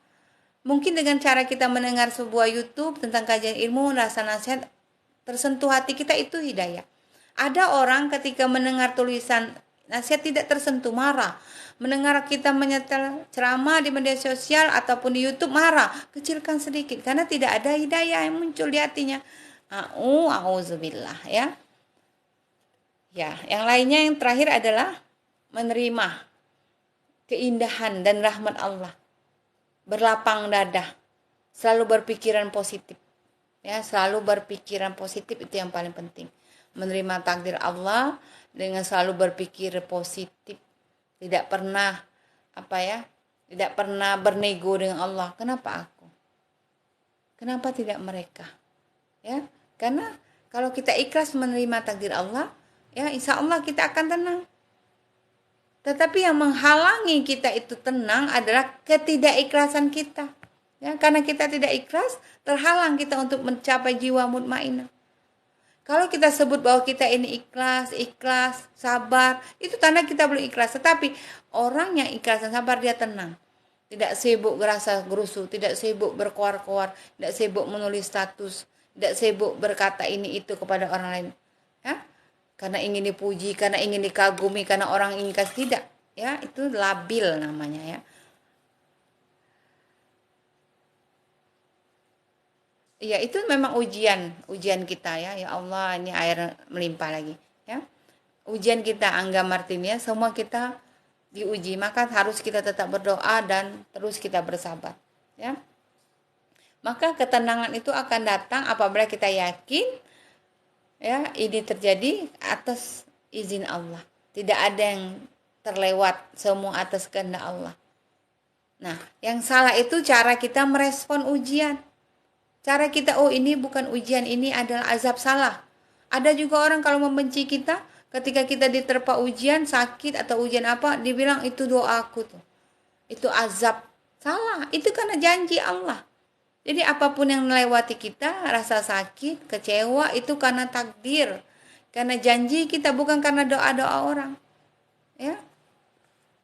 Mungkin dengan cara kita mendengar sebuah YouTube tentang kajian ilmu, rasa nasihat, tersentuh hati kita, itu hidayah. Ada orang ketika mendengar tulisan nasihat tidak tersentuh, marah. Mendengar kita menyetel ceramah di media sosial ataupun di YouTube, marah. Kecilkan sedikit karena tidak ada hidayah yang muncul di hatinya. Auzubillah ya. Ya, yang lainnya yang terakhir adalah menerima keindahan dan rahmat Allah. Berlapang dada. Selalu berpikiran positif. Ya, selalu berpikiran positif itu yang paling penting. Menerima takdir Allah dengan selalu berpikir positif. Tidak pernah tidak pernah bernego dengan Allah. Kenapa aku? Kenapa tidak mereka? Ya, karena kalau kita ikhlas menerima takdir Allah, ya insya Allah kita akan tenang. Tetapi yang menghalangi kita itu tenang adalah ketidakikhlasan kita. Ya, karena kita tidak ikhlas, terhalang kita untuk mencapai jiwa mutmainah. Kalau kita sebut bahwa kita ini ikhlas, sabar, itu tanda kita belum ikhlas. Tetapi orang yang ikhlas dan sabar, dia tenang. Tidak sibuk gerasa gerusu, tidak sibuk berkoar-koar, tidak sibuk menulis status, tidak sibuk berkata ini itu kepada orang lain. Ya? Karena ingin dipuji, karena ingin dikagumi, karena orang ingin kasih, tidak. Ya, itu labil namanya ya. Ya itu memang ujian kita ya. Ya Allah, ini air melimpah lagi ya. Ujian kita Angga Martinia, semua kita diuji, maka harus kita tetap berdoa dan terus kita bersabar ya. Maka ketenangan itu akan datang apabila kita yakin ya ini terjadi atas izin Allah. Tidak ada yang terlewat, semua atas kehendak Allah. Nah, yang salah itu cara kita merespon ujian. Cara kita, oh ini bukan ujian, ini adalah azab, salah. Ada juga orang kalau membenci kita, ketika kita diterpa ujian, sakit atau ujian apa, dibilang itu doaku tuh. Itu azab. Salah, itu karena janji Allah. Jadi apapun yang melewati kita, rasa sakit, kecewa, itu karena takdir. Karena janji kita, bukan karena doa-doa orang. Ya.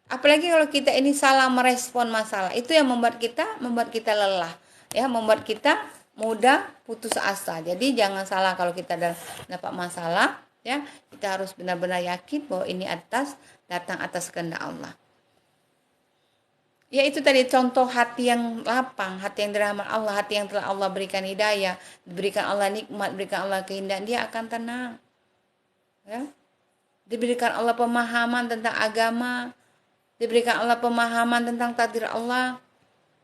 Apalagi kalau kita ini salah merespon masalah, itu yang membuat kita lelah, ya, membuat kita mudah putus asa. Jadi jangan salah kalau kita dapat masalah, ya, kita harus benar-benar yakin bahwa ini datang atas kehendak Allah. Ya itu tadi contoh hati yang lapang, hati yang dirahmati Allah, hati yang telah Allah berikan hidayah, diberikan Allah nikmat, diberikan Allah kehindahan, dia akan tenang. Ya. Diberikan Allah pemahaman tentang agama, diberikan Allah pemahaman tentang takdir Allah.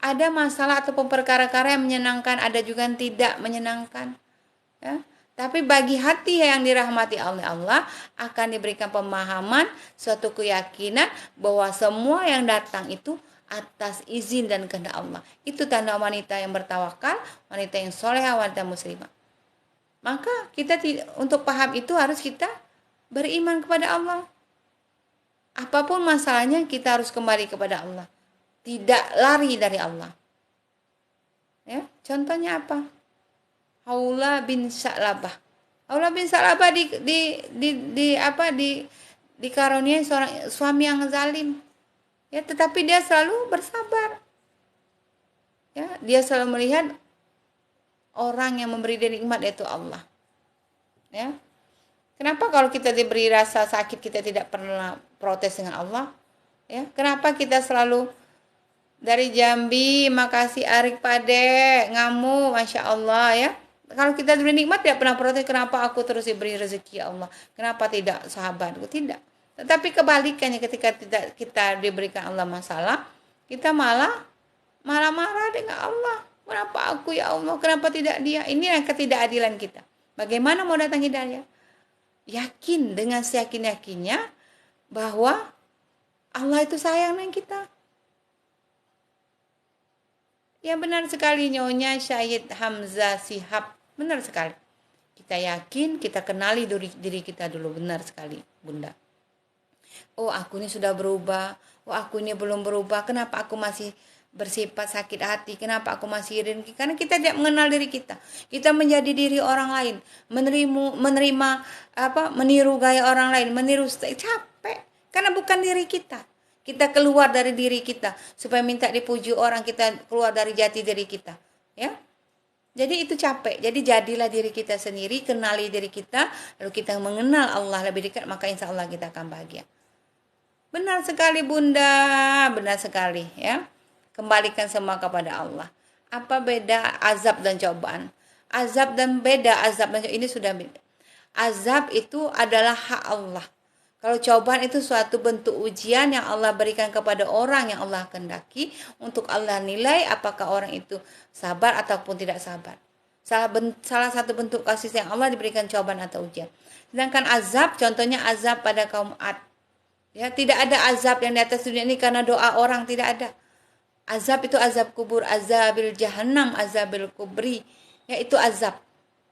Ada masalah ataupun perkara-perkara yang menyenangkan, ada juga yang tidak menyenangkan. Ya. Tapi bagi hati yang dirahmati oleh Allah akan diberikan pemahaman, suatu keyakinan bahwa semua yang datang itu atas izin dan kehendak Allah. Itu tanda wanita yang bertawakal, wanita yang solehah, wanita muslimah. Maka kita untuk paham itu harus kita beriman kepada Allah. Apapun masalahnya kita harus kembali kepada Allah. Tidak lari dari Allah. Ya, contohnya apa? Haula bin Sa'labah. Haula bin Sa'labah dikaruniai seorang suami yang zalim. Ya, tetapi dia selalu bersabar. Ya, dia selalu melihat orang yang memberi dia nikmat yaitu Allah. Ya. Kenapa kalau kita diberi rasa sakit kita tidak pernah protes dengan Allah? Ya, kenapa kita selalu dari Jambi, makasih Arik Pade, ngamu, Masya Allah ya. Kalau kita diberi nikmat tidak pernah protes, kenapa aku terus diberi rezeki Allah? Kenapa tidak sahabatku? Tidak. Tetapi kebalikannya ketika kita diberikan Allah masalah, kita malah marah-marah dengan Allah. Kenapa aku ya Allah? Kenapa tidak dia? Ini yang ketidakadilan kita. Bagaimana mau datang hidayah? Yakin dengan seyakin-yakinnya bahwa Allah itu sayang dengan kita. Ya benar sekali Nyonya Syahid Hamzah Shihab. Benar sekali. Kita yakin, kita kenali diri kita dulu. Benar sekali Bunda. Oh aku ini sudah berubah. Oh aku ini belum berubah. Kenapa aku masih bersifat sakit hati? Kenapa aku masih iri? Karena kita tidak mengenal diri kita. Kita menjadi diri orang lain. Meniru gaya orang lain. Capek. Karena bukan diri kita. Kita keluar dari diri kita. Supaya minta dipuji orang, kita keluar dari jati diri kita. Ya. Jadi itu capek. Jadi jadilah diri kita sendiri, kenali diri kita, lalu kita mengenal Allah lebih dekat, maka insya Allah kita akan bahagia. Benar sekali Bunda, benar sekali ya. Kembalikan semua kepada Allah. Apa beda azab dan cobaan? Azab dan cobaan ini sudah beda. Azab itu adalah hak Allah. Kalau cobaan itu suatu bentuk ujian yang Allah berikan kepada orang yang Allah kehendaki untuk Allah nilai apakah orang itu sabar ataupun tidak sabar. Salah satu bentuk kasih sayang Allah diberikan cobaan atau ujian. Sedangkan azab, contohnya azab pada kaum Ad. Ya, tidak ada azab yang di atas dunia ini karena doa orang, tidak ada. Azab itu azab kubur, azabil jahannam, azabil kubri. Ya, itu azab.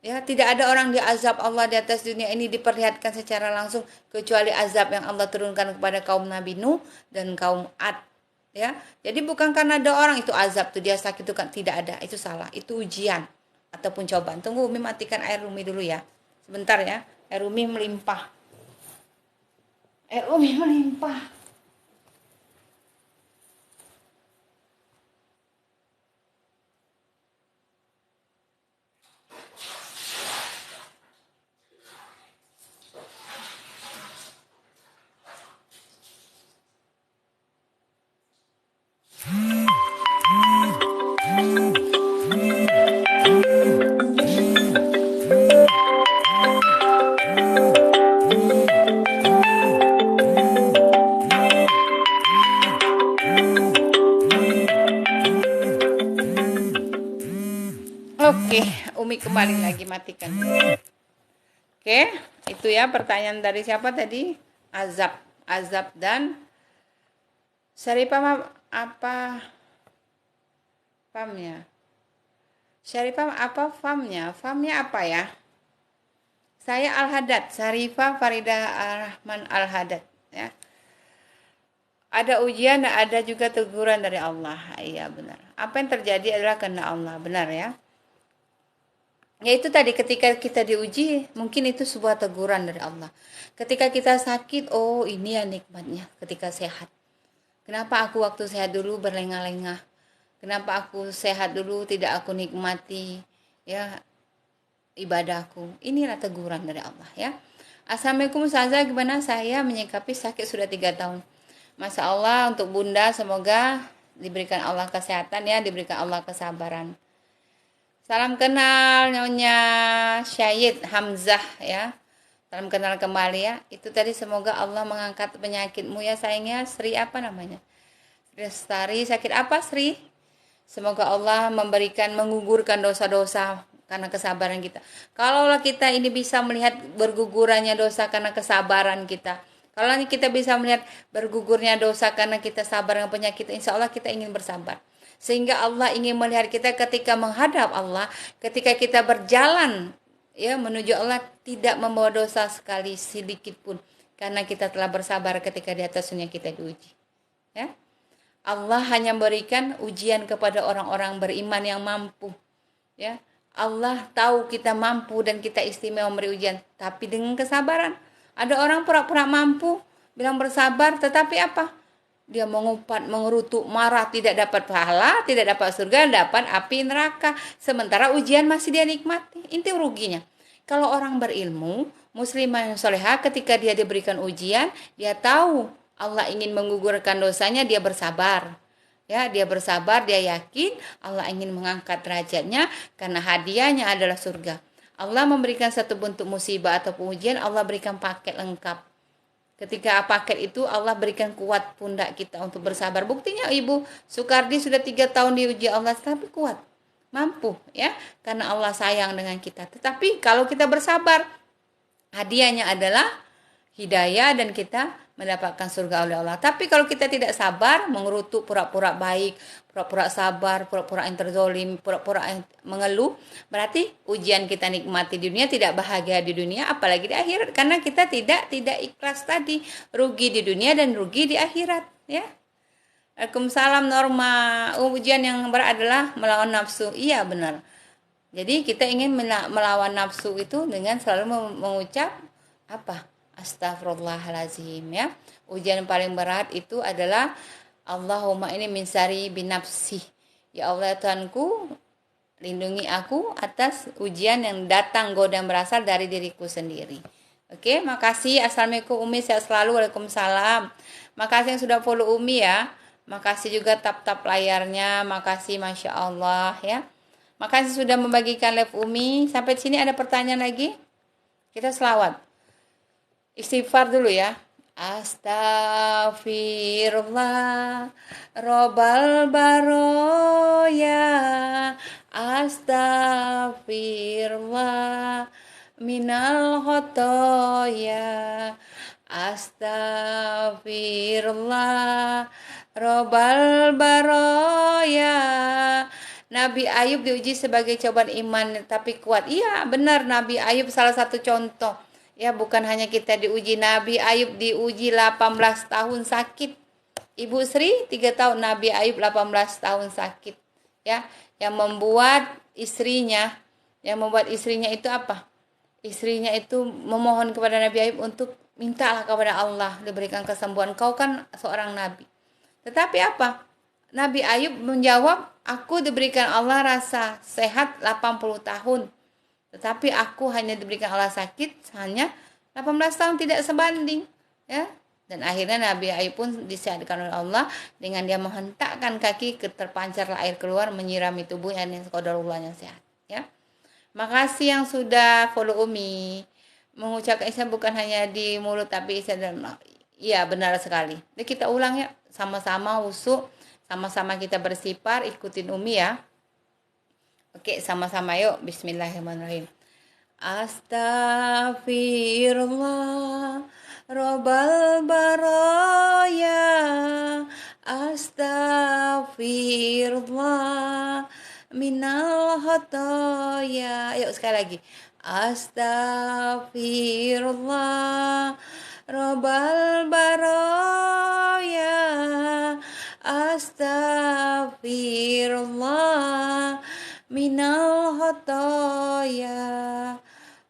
Ya, tidak ada orang diazab Allah di atas dunia ini diperlihatkan secara langsung kecuali azab yang Allah turunkan kepada kaum Nabi Nuh dan kaum Ad. Ya, jadi bukan karena ada orang itu azab tuh dia sakit itu kan, tidak ada, itu salah, itu ujian ataupun cobaan. Tunggu Umi matikan air Umi dulu ya, sebentar ya, air Umi melimpah. Air Umi melimpah. Oke, Umi kembali lagi, matikan. Oke, itu ya pertanyaan dari siapa tadi? Azab dan Syarifah apa famnya? Syarifah apa famnya? Famnya apa ya? Saya Al-Haddad, Syarifah Faridah Rahman Al-Haddad ya. Ada ujian dan ada juga teguran dari Allah. Iya benar. Apa yang terjadi adalah karena Allah, benar ya. Ya itu tadi, ketika kita diuji, mungkin itu sebuah teguran dari Allah. Ketika kita sakit, oh ini ya nikmatnya ketika sehat. Kenapa aku waktu sehat dulu berlengah-lengah? Kenapa aku sehat dulu tidak aku nikmati ya ibadahku? Inilah teguran dari Allah ya. Assalamualaikum Ustazah, gimana saya menyikapi sakit sudah 3 tahun? Masya Allah, untuk Bunda semoga diberikan Allah kesehatan ya, diberikan Allah kesabaran. Salam kenal Nyonya Syahid Hamzah ya. Salam kenal kembali ya. Itu tadi semoga Allah mengangkat penyakitmu ya sayangnya. Sri apa namanya? Lestari, sakit apa Sri? Semoga Allah menggugurkan dosa-dosa karena kesabaran kita. Kalaulah kita ini bisa melihat bergugurannya dosa karena kesabaran kita. Kalau kita bisa melihat bergugurnya dosa karena kita sabar dengan penyakit, insya Allah kita ingin bersabar. Sehingga Allah ingin melihat kita ketika menghadap Allah, ketika kita berjalan ya menuju Allah tidak membawa dosa sekali sedikit pun, karena kita telah bersabar ketika di atas dunia kita diuji. Ya. Allah hanya memberikan ujian kepada orang-orang beriman yang mampu. Ya. Allah tahu kita mampu dan kita istimewa memberi ujian, tapi dengan kesabaran. Ada orang pura-pura mampu, bilang bersabar, tetapi apa? Dia mengupat, mengerutuk, marah, tidak dapat pahala, tidak dapat surga, dapat api neraka. Sementara ujian masih dia nikmati. Itu ruginya. Kalau orang berilmu, muslimah yang solehah, ketika dia diberikan ujian, dia tahu Allah ingin menggugurkan dosanya, dia bersabar. Ya, dia bersabar, dia yakin Allah ingin mengangkat derajatnya karena hadiahnya adalah surga. Allah memberikan satu bentuk musibah atau ujian, Allah berikan paket lengkap. Ketika paket itu Allah berikan kuat pundak kita untuk bersabar. Buktinya Ibu Sukardi sudah 3 tahun diuji Allah, tapi kuat. Mampu ya, karena Allah sayang dengan kita. Tetapi kalau kita bersabar, hadiahnya adalah hidayah dan kita mendapatkan surga oleh Allah. Tapi kalau kita tidak sabar, mengerutuk, pura-pura baik, pura-pura sabar, pura-pura yang terzolim, pura-pura yang mengeluh, berarti ujian kita nikmati di dunia, tidak bahagia di dunia, apalagi di akhirat, karena kita tidak ikhlas tadi, rugi di dunia dan rugi di akhirat ya. Waalaikumsalam Norma. Ujian yang berat adalah melawan nafsu. Iya benar. Jadi kita ingin melawan nafsu itu dengan selalu mengucap apa? Astagfirullahalazim ya. Ujian paling berat itu adalah Allahumma ini min syarri binafsi. Ya Allah Tuhanku, lindungi aku atas ujian yang datang godaan berasal dari diriku sendiri. Oke, makasih. Assalamualaikum Umi, sehat selalu. Waalaikumsalam. Makasih yang sudah follow Umi ya. Makasih juga tap-tap layarnya. Makasih, Masya Allah ya. Makasih sudah membagikan live Umi. Sampai sini ada pertanyaan lagi? Kita selawat. Istighfar dulu ya. Astaghfirullah Robbal baroya, astaghfirullah minal khotoya, astaghfirullah Robbal baroya. Nabi Ayub diuji sebagai cobaan iman tapi kuat. Iya benar, Nabi Ayub salah satu contoh. Ya bukan hanya kita diuji, Nabi Ayub diuji 18 tahun sakit. Ibu Sri 3 tahun, Nabi Ayub 18 tahun sakit. Ya, yang membuat istrinya itu apa? Istrinya itu memohon kepada Nabi Ayub untuk mintalah kepada Allah diberikan kesembuhan. Kau kan seorang nabi. Tetapi apa? Nabi Ayub menjawab, aku diberikan Allah rasa sehat 80 tahun. Tetapi aku hanya diberikan Allah sakit hanya 18 tahun, tidak sebanding ya. Dan akhirnya Nabi Ayub pun disehatkan oleh Allah dengan dia menghentakkan kaki, terpancarlah air keluar menyirami tubuhnya dengan qadarullah sehat ya. Makasih yang sudah follow Umi. Mengucapkan Islam bukan hanya di mulut tapi isi dalam. Iya benar sekali. Jadi kita ulang ya, sama-sama wusu, sama-sama kita bersifar, ikutin Umi ya. Oke, sama-sama yuk. Bismillahirrahmanirrahim. Astaghfirullah Rabbal baraya. Astaghfirullah minal khotoya. Yuk sekali lagi. Astaghfirullah Rabbal baraya. Astaghfirullah minal khotoya.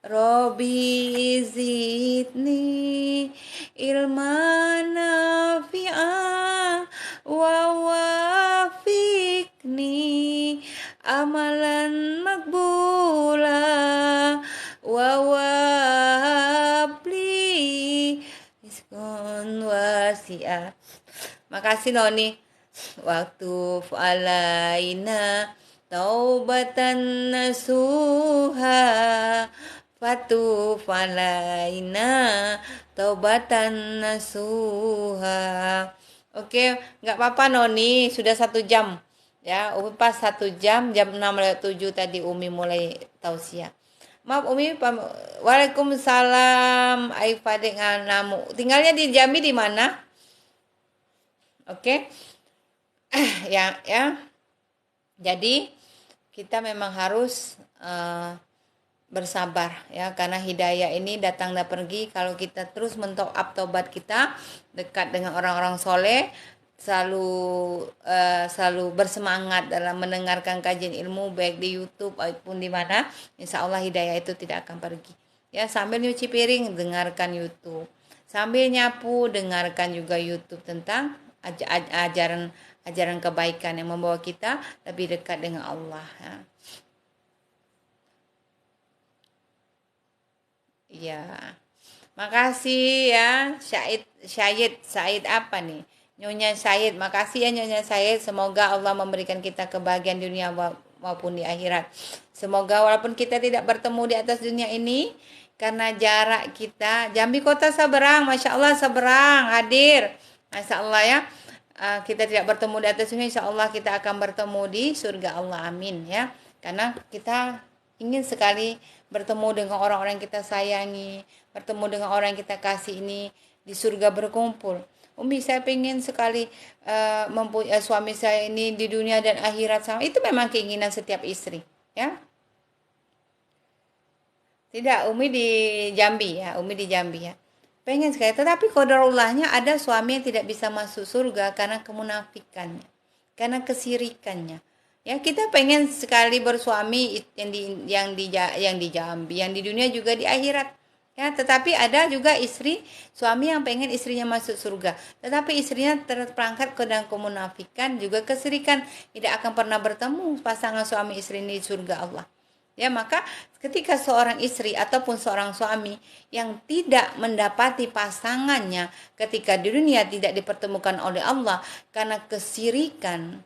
Robi zidni ilman nafi'a wa wafikni amalan makbula wa wabli rizqan wasi'a. Makasih Noni. Waktu alaina taubatan nasuha Fatuf alaina taubatan nasuha. Oke, nggak apa-apa Noni, sudah 1 jam. Ya, Umi pas 1 jam, jam 6:07 tadi Umi mulai tausiah. Maaf Umi, Waalaikumsalam Aifadek nganamu. Tinggalnya di Jambi di mana? Oke. Ya. Jadi kita memang harus bersabar ya, karena hidayah ini datang dan pergi. Kalau kita terus mentop tobat kita, dekat dengan orang-orang soleh, selalu bersemangat dalam mendengarkan kajian ilmu baik di YouTube ataupun di mana, insya Allah hidayah itu tidak akan pergi. Ya, sambil nyuci piring dengarkan YouTube, sambil nyapu dengarkan juga YouTube tentang ajaran kebaikan yang membawa kita lebih dekat dengan Allah. Ya. Iya. Makasih ya Syahid apa nih? Nyonya Syahid, makasih ya Nyonya Syahid. Semoga Allah memberikan kita kebahagiaan dunia maupun di akhirat. Semoga walaupun kita tidak bertemu di atas dunia ini, karena jarak kita, Jambi kota seberang, Masya Allah seberang, hadir. Masya Allah ya. Kita tidak bertemu di atas dunia, insya Allah kita akan bertemu di surga Allah, amin ya. Karena kita ingin sekali bertemu dengan orang-orang yang kita sayangi, bertemu dengan orang yang kita kasih ini, di surga berkumpul. Umi, saya pengen sekali mempunyai suami saya ini di dunia dan akhirat sama. Itu memang keinginan setiap istri, ya. Tidak, Umi di Jambi ya, Umi di Jambi ya. Pengen sekali, tetapi qadarullahnya ada suami yang tidak bisa masuk surga karena kemunafikannya, karena kesirikannya. Ya, kita pengen sekali bersuami yang di Jambi, yang di dunia juga di akhirat. Ya, tetapi ada juga istri, suami yang pengen istrinya masuk surga, tetapi istrinya terperangkap ke dalam kemunafikan, juga kesirikan, tidak akan pernah bertemu pasangan suami istri ini di surga Allah. Ya, maka ketika seorang istri ataupun seorang suami yang tidak mendapati pasangannya ketika di dunia tidak dipertemukan oleh Allah karena kesirikan,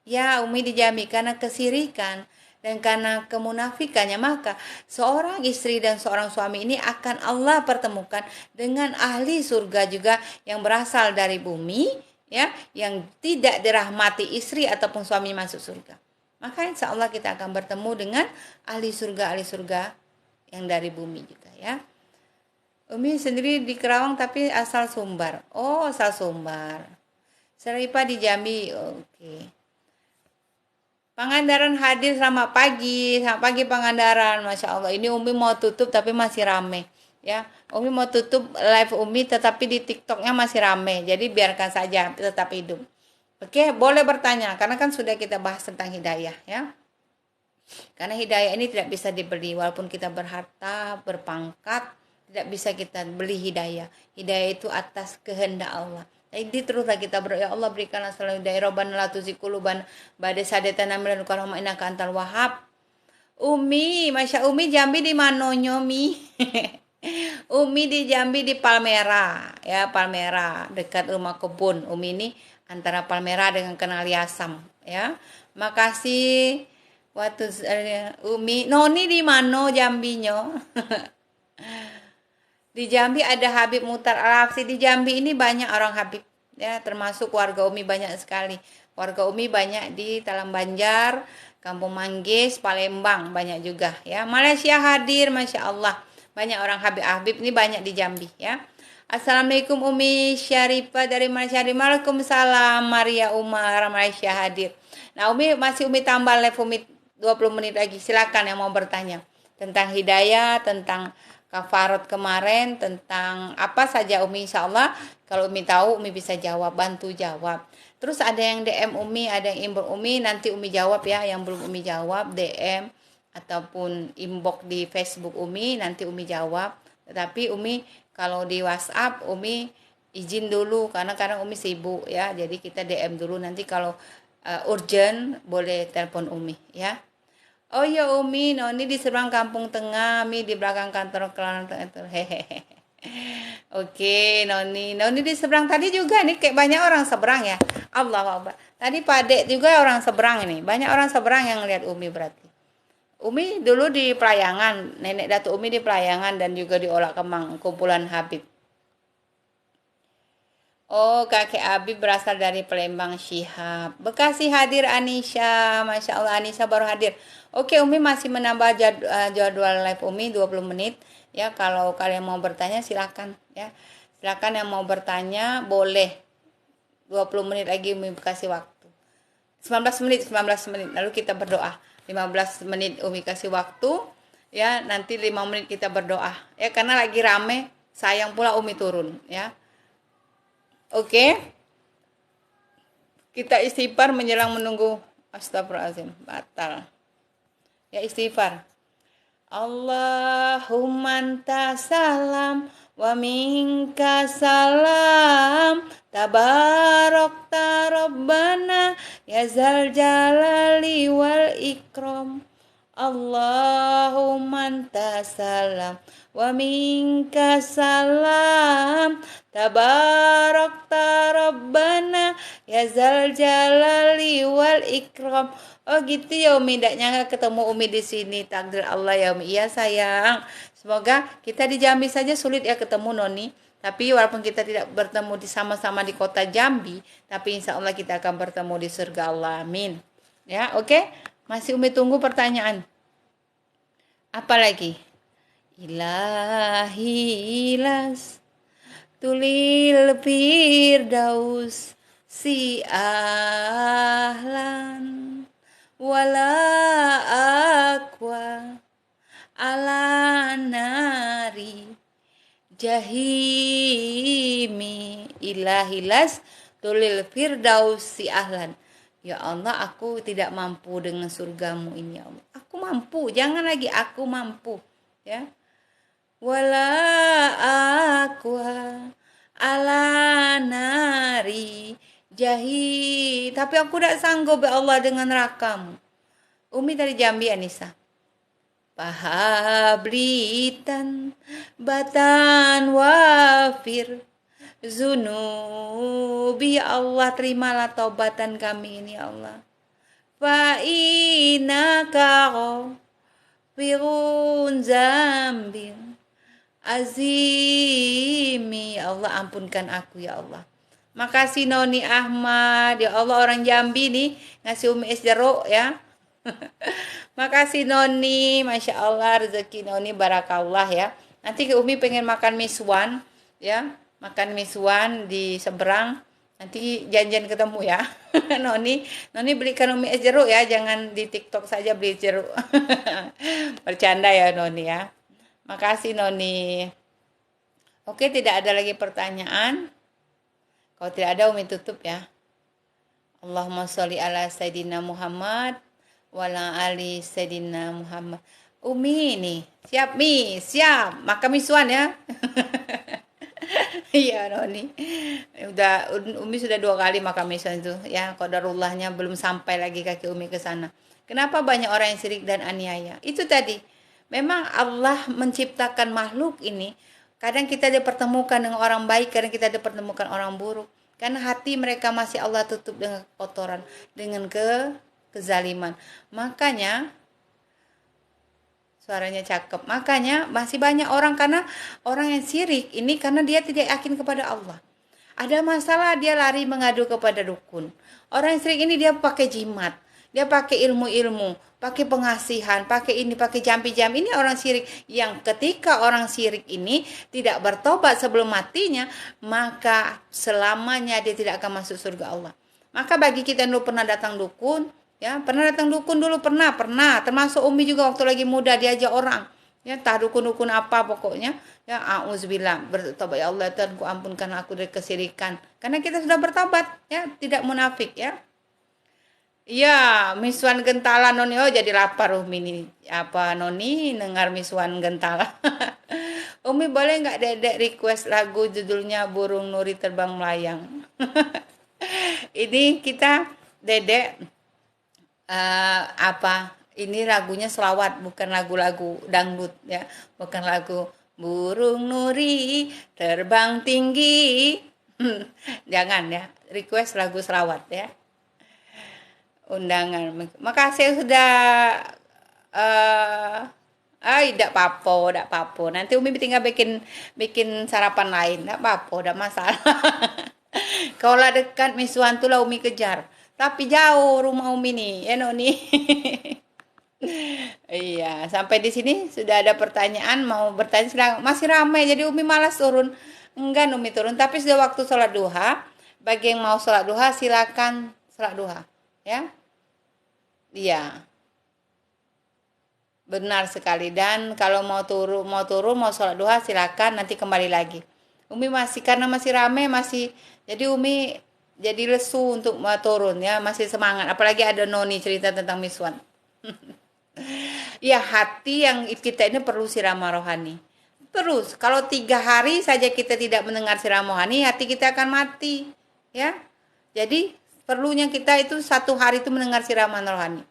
ya Umi dijamin karena kesirikan dan karena kemunafikannya, maka seorang istri dan seorang suami ini akan Allah pertemukan dengan ahli surga juga yang berasal dari bumi, ya, yang tidak dirahmati istri ataupun suami masuk surga. Maka insya Allah kita akan bertemu dengan ahli surga yang dari bumi juga ya. Umi sendiri di Kerawang tapi asal Sumbar. Oh, asal Sumbar. Seripa di Jambi. Oke. Pangandaran hadir, selamat pagi Pangandaran, Masya Allah. Ini Umi mau tutup tapi masih rame ya. Umi mau tutup live Umi tetapi di TikToknya masih rame, jadi biarkan saja tetap hidup. Oke, boleh bertanya karena kan sudah kita bahas tentang hidayah ya. Karena hidayah ini tidak bisa dibeli, walaupun kita berharta, berpangkat, tidak bisa kita beli hidayah. Hidayah itu atas kehendak Allah. Jadi teruslah kita berdoa, ya Allah berikanlah selalu hidayah, Rabbana la tuzigh qulubana ba'da idh hadaytana wa hab lana min ladunka rahmah innaka antal wahhab. Umi, Masya Umi Jambi di manonyo Mi? Umi di Jambi di Palmera, ya Palmera dekat rumah kebun. Umi ini antara Palmera dengan Kenali Asam, ya. Makasih. Waktu Umi, Noni di mano Jambinya? Di Jambi ada Habib Mutar Al-Hafsi. Di Jambi ini banyak orang Habib, ya, termasuk warga Umi banyak sekali. Warga Umi banyak di Talang Banjar, Kampung Manggis, Palembang banyak juga ya. Malaysia hadir, Masya Allah. Banyak orang Habib-Habib ini banyak di Jambi ya. Assalamualaikum Umi Syarifah dari Malaysia. Waalaikumsalam Maria Umar, Malaysia hadir. Nah Umi masih Umi tambah live Umi 20 menit lagi. Silakan yang mau bertanya tentang hidayah, tentang kafarot kemarin, tentang apa saja Umi, insya Allah kalau Umi tahu Umi bisa jawab, bantu jawab. Terus ada yang DM Umi, ada yang inbox Umi, nanti Umi jawab ya. Yang belum Umi jawab DM ataupun inbox di Facebook Umi, nanti Umi jawab. Tetapi Umi kalau di WhatsApp Umi izin dulu karena kadang Umi sibuk ya. Jadi kita DM dulu, nanti kalau urgent boleh telepon Umi ya. Oh ya Umi, Noni di seberang Kampung Tengah, Mi di belakang kantor Kelantan itu. Hehehe. Oke, Noni di seberang tadi juga nih, kayak banyak orang seberang ya. Allah Akbar. Tadi Pak Dek juga orang seberang ini. Banyak orang seberang yang lihat Umi berarti. Umi dulu di Pelayangan, nenek Datuk Umi di Pelayangan dan juga di Olak Kemang, kumpulan Habib. Oh, kakek Abi berasal dari Palembang Syihab. Bekasi hadir Anisha. Masya Allah Anisha baru hadir. Oke, Umi masih menambah jadwal live Umi 20 menit. Ya, kalau kalian mau bertanya silakan ya. Silakan yang mau bertanya boleh. 20 menit lagi Umi kasih waktu. 19 menit. Lalu kita berdoa. 15 menit Umi kasih waktu. Ya, nanti 5 menit kita berdoa. Ya, karena lagi rame, sayang pula Umi turun ya. Oke, kita istighfar menjelang menunggu. Astagfirullahaladzim, batal. Ya istighfar. Allahumma anta salam wa minka salam. Tabarakta Rabbana ya zal jalali wal ikram. Allahumma anta salam wa minka salam. Tabarakta Rabbana ya zal jalali wal ikram. Oh gitu ya Umi, tidak nyangka ketemu Umi di sini. Takdir Allah ya Umi. Iya sayang. Semoga kita di Jambi saja sulit ya ketemu Noni. Tapi walaupun kita tidak bertemu di sama-sama di kota Jambi, tapi insya Allah kita akan bertemu di surga Allah. Amin. Ya, oke. Masih Umi tunggu pertanyaan. Apa lagi? Ilahilas tulil firdaus si ahlan wala akwa ala nari jahimi ilahilas tulil firdaus si ahlan. Ya Allah, aku tidak mampu dengan surgamu ini ya Allah. Aku mampu, jangan lagi aku mampu ya. Wala aqua ala nari jahi, tapi aku tidak sanggup ya Allah dengan nerakamu. Umi dari Jambi Anissa. Pahablitan batan wafir zunubi ya Allah, terimalah taubatan kami ini ya Allah. Fa inaka firun zambin azimi ya Allah, ampunkan aku ya Allah. Makasih Noni Ahmad ya Allah, orang Jambi nih ngasih Umi es jeruk ya. Makasih Noni, Masya Allah rezeki Noni barakallah ya. Nanti ke Umi pengen makan miswan ya, makan miswan di seberang. Nanti janjian ketemu ya. Noni belikan Umi es jeruk ya, jangan di TikTok saja beli jeruk. Bercanda ya Noni ya. Makasih Noni. Oke, tidak ada lagi pertanyaan. Kalau tidak ada Umi tutup ya. Allahumma sholli ala Sayyidina Muhammad wa ala ali Sayyidina Muhammad. Umi nih, siap Mi, siap. Makan miswan ya. Iya Noni. Umi sudah 2 kali makan miswan itu ya. Qadarullahnya belum sampai lagi kaki Umi ke sana. Kenapa banyak orang yang syirik dan aniaya? Itu tadi. Memang Allah menciptakan makhluk ini, kadang kita dipertemukan dengan orang baik, kadang kita dipertemukan orang buruk. Karena hati mereka masih Allah tutup dengan kotoran, dengan kezaliman. Makanya, suaranya cakep. Makanya masih banyak orang, karena orang yang syirik ini karena dia tidak yakin kepada Allah. Ada masalah dia lari mengadu kepada dukun. Orang yang syirik ini dia pakai jimat, dia pakai ilmu-ilmu, pakai pengasihan, pakai ini, pakai jampi-jampi. Ini orang syirik yang ketika orang syirik ini tidak bertobat sebelum matinya, maka selamanya dia tidak akan masuk surga Allah. Maka bagi kita yang dulu pernah datang dukun, ya pernah datang dukun dulu pernah, termasuk Umi juga waktu lagi muda diajak orang. Ya, entah dukun-dukun apa pokoknya. Ya, auzubillah, bertobat ya Allah, Tuhan ku ampunkan aku dari kesyirikan. Karena kita sudah bertobat, ya, tidak munafik ya. Iya, Miswan Gentala Noni, oh jadi lapar Umi nih. Apa Noni dengar Miswan Gentala? Umi boleh nggak Dedek request lagu judulnya Burung Nuri Terbang Melayang? Ini kita Dedek ini lagunya selawat, bukan lagu-lagu dangdut ya, bukan lagu burung nuri terbang tinggi. Jangan ya, request lagu selawat ya. Undangan. Makasih sudah tidak apa-apa. Nanti Umi tinggal bikin sarapan lain, tidak apa-apa, tidak masalah. Kalau dekat Miswan tuh lah Umi kejar. Tapi jauh rumah Umi nih, ya Noni. Iya, sampai di sini sudah ada pertanyaan, mau bertanya sedang masih ramai jadi Umi malas turun. Enggak Umi turun, tapi sudah waktu sholat duha. Bagi yang mau sholat duha silakan sholat duha, ya. Iya. Benar sekali, dan kalau mau sholat duha silakan nanti kembali lagi. Umi masih karena masih ramai jadi Umi jadi lesu untuk mau turun ya, masih semangat apalagi ada Noni cerita tentang Miswan. Ya, hati yang kita ini perlu siraman rohani. Terus, kalau 3 hari saja kita tidak mendengar siraman rohani, hati kita akan mati. Ya, jadi perlunya kita itu 1 hari itu mendengar siraman rohani.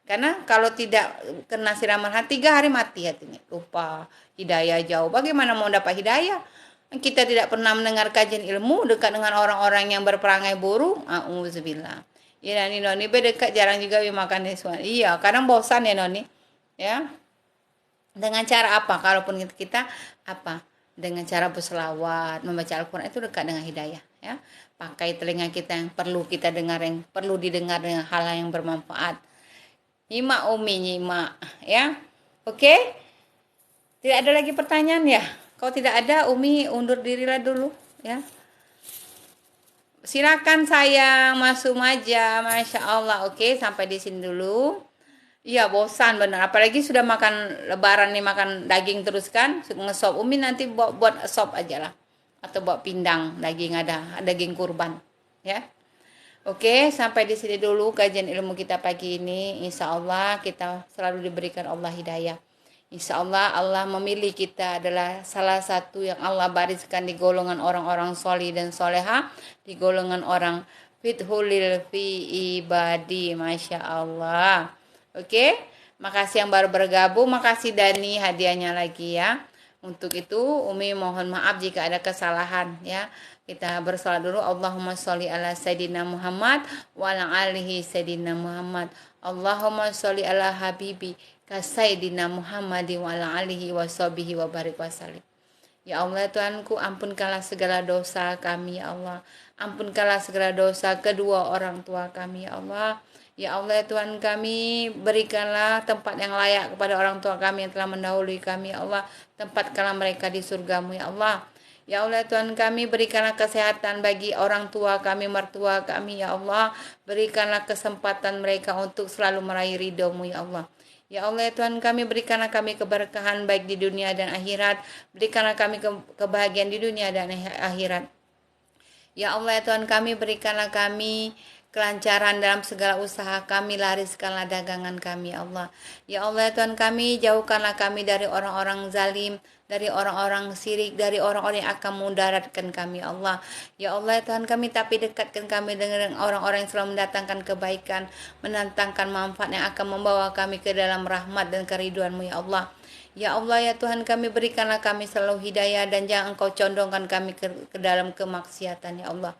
Karena kalau tidak kena siraman rohani, 3 hari mati hatinya. Lupa, hidayah jauh. Bagaimana mau dapat hidayah? Kita tidak pernah mendengar kajian ilmu, dekat dengan orang-orang yang berperangai buruk. Auzubillah. Ya Noni dekat jarang juga makan Miswan. Iya, kadang bosan ya Noni. Ya. Dengan cara apa? Kalaupun kita apa? Dengan cara berselawat, membaca Al-Qur'an itu dekat dengan hidayah, ya. Pakai telinga kita yang perlu kita dengar, yang perlu didengar dengan hal yang bermanfaat. Nyimak Umi, nyimak, ya. Oke? Tidak ada lagi pertanyaan ya? Kalau tidak ada, Umi undur dirilah dulu, ya. Silakan sayang, masuk aja, Masya Allah. Oke, sampai di sini dulu. Iya, bosan benar. Apalagi sudah makan lebaran nih, makan daging terus kan. Ngesop, Umi nanti buat sop aja lah. Atau buat pindang, daging ada daging kurban. Ya. Oke, sampai di sini dulu kajian ilmu kita pagi ini. Insya Allah kita selalu diberikan Allah hidayah. Insya Allah Allah memilih kita adalah salah satu yang Allah bariskan di golongan orang-orang solih dan soleha, di golongan orang fithulil fi ibadi, Masya Allah. Oke, makasih yang baru bergabung, makasih Dani hadiahnya lagi ya. Untuk itu Umi mohon maaf jika ada kesalahan ya. Kita bersolat dulu. Allahumma sholli ala Sayyidina Muhammad wa ala alihi Sayyidina Muhammad. Allahumma sholli ala Habibi ka Sayyidina Muhammad wa ala alihi wa sahbihi wa barik wasallim. Ya Allah Tuhanku, ampunkanlah segala dosa kami ya Allah. Ampunkanlah segala dosa kedua orang tua kami ya Allah. Ya Allah Tuhan kami, berikanlah tempat yang layak kepada orang tua kami yang telah mendahului kami ya Allah. Tempatkanlah mereka di surgamu ya Allah. Ya Allah Tuhan kami, berikanlah kesehatan bagi orang tua kami, mertua kami ya Allah. Berikanlah kesempatan mereka untuk selalu meraih ridho-Mu ya Allah. Ya Allah Tuhan kami, berikanlah kami keberkahan baik di dunia dan akhirat. Berikanlah kami kebahagiaan di dunia dan akhirat. Ya Allah Tuhan kami, berikanlah kami kelancaran dalam segala usaha kami, lariskanlah dagangan kami ya Allah. Ya Allah Tuhan kami, jauhkanlah kami dari orang-orang zalim, dari orang-orang syirik, dari orang-orang yang akan mudaratkan kami ya Allah. Ya Allah Tuhan kami, tapi dekatkan kami dengan orang-orang yang selalu mendatangkan kebaikan, mendatangkan manfaat yang akan membawa kami ke dalam rahmat dan keriduan-Mu ya Allah. Ya Allah ya Tuhan kami, berikanlah kami selalu hidayah dan jangan Engkau condongkan kami ke dalam kemaksiatan ya Allah.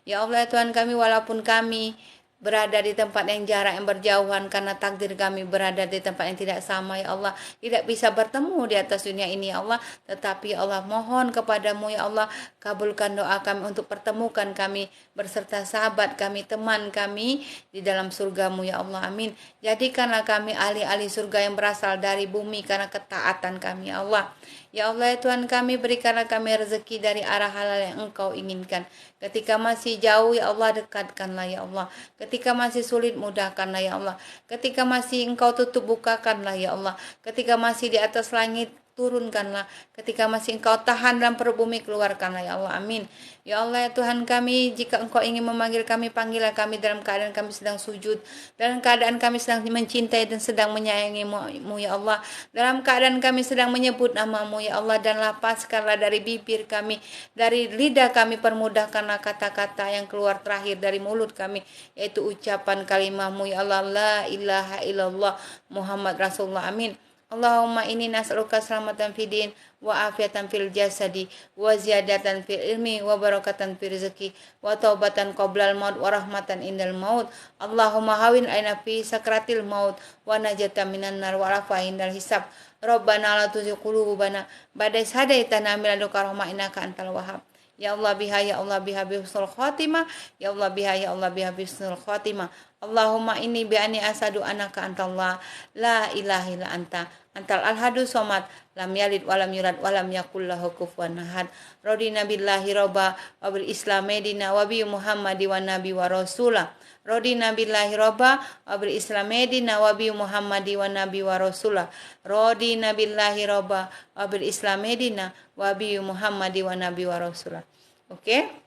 Ya Allah Tuhan kami, walaupun kami berada di tempat yang jarak yang berjauhan karena takdir kami berada di tempat yang tidak sama ya Allah, tidak bisa bertemu di atas dunia ini ya Allah, tetapi ya Allah mohon kepadamu ya Allah, kabulkan doa kami untuk pertemukan kami berserta sahabat kami, teman kami di dalam surgamu ya Allah, amin. Jadikanlah kami ahli-ahli surga yang berasal dari bumi karena ketaatan kami ya Allah. Ya Allah ya Tuhan kami, berikanlah kami rezeki dari arah halal yang Engkau inginkan. Ketika masih jauh ya Allah, dekatkanlah ya Allah. Ketika masih sulit, mudahkanlah ya Allah. Ketika masih Engkau tutup, bukakanlah ya Allah. Ketika masih di atas langit, turunkanlah. Ketika masih Engkau tahan dalam perut bumi, keluarkanlah ya Allah, amin. Ya Allah ya Tuhan kami, jika Engkau ingin memanggil kami, panggillah kami dalam keadaan kami sedang sujud, dalam keadaan kami sedang mencintai dan sedang menyayangimu ya Allah, dalam keadaan kami sedang menyebut namamu ya Allah, dan lapaskanlah dari bibir kami, dari lidah kami, permudahkanlah kata-kata yang keluar terakhir dari mulut kami, yaitu ucapan kalimahmu ya Allah, la ilaha illallah Muhammad Rasulullah, amin. Allahumma inni nas'aluka selamatan fid din wa afiatan fil jasadi wa ziyadatan fil ilmi wa barakatan fil rizqi wa taubatan qoblal maut wa rahmatan indal maut. Allahumma hawin aina fi sakratil maut wa najatan minan nar wa rafa indal hisab. Rabbana la tuzigh qulubana ba'da idh hadaitana min ladunka rahmah innaka antal wahhab. Ya Allah biha ya Allah biha bi husnul khatimah, ya Allah biha ya Allah biha bi husnul khatimah. Allahumma inni bi anni asadu anaka antallah la ilaha illa anta antal alhadu somad lam yalid walam yulad walam yakul lahu kufuwan ahad. Radina billahi robba wa bil islam medina wa bi muhammadi wa nabi wa rasulah. Radina billahi robba wa bil islam medina wa bi muhammadi wa nabi wa rasulah. Radina billahi robba wa bil islam medina wa bi muhammadi wa nabi wa rasulah. Oke.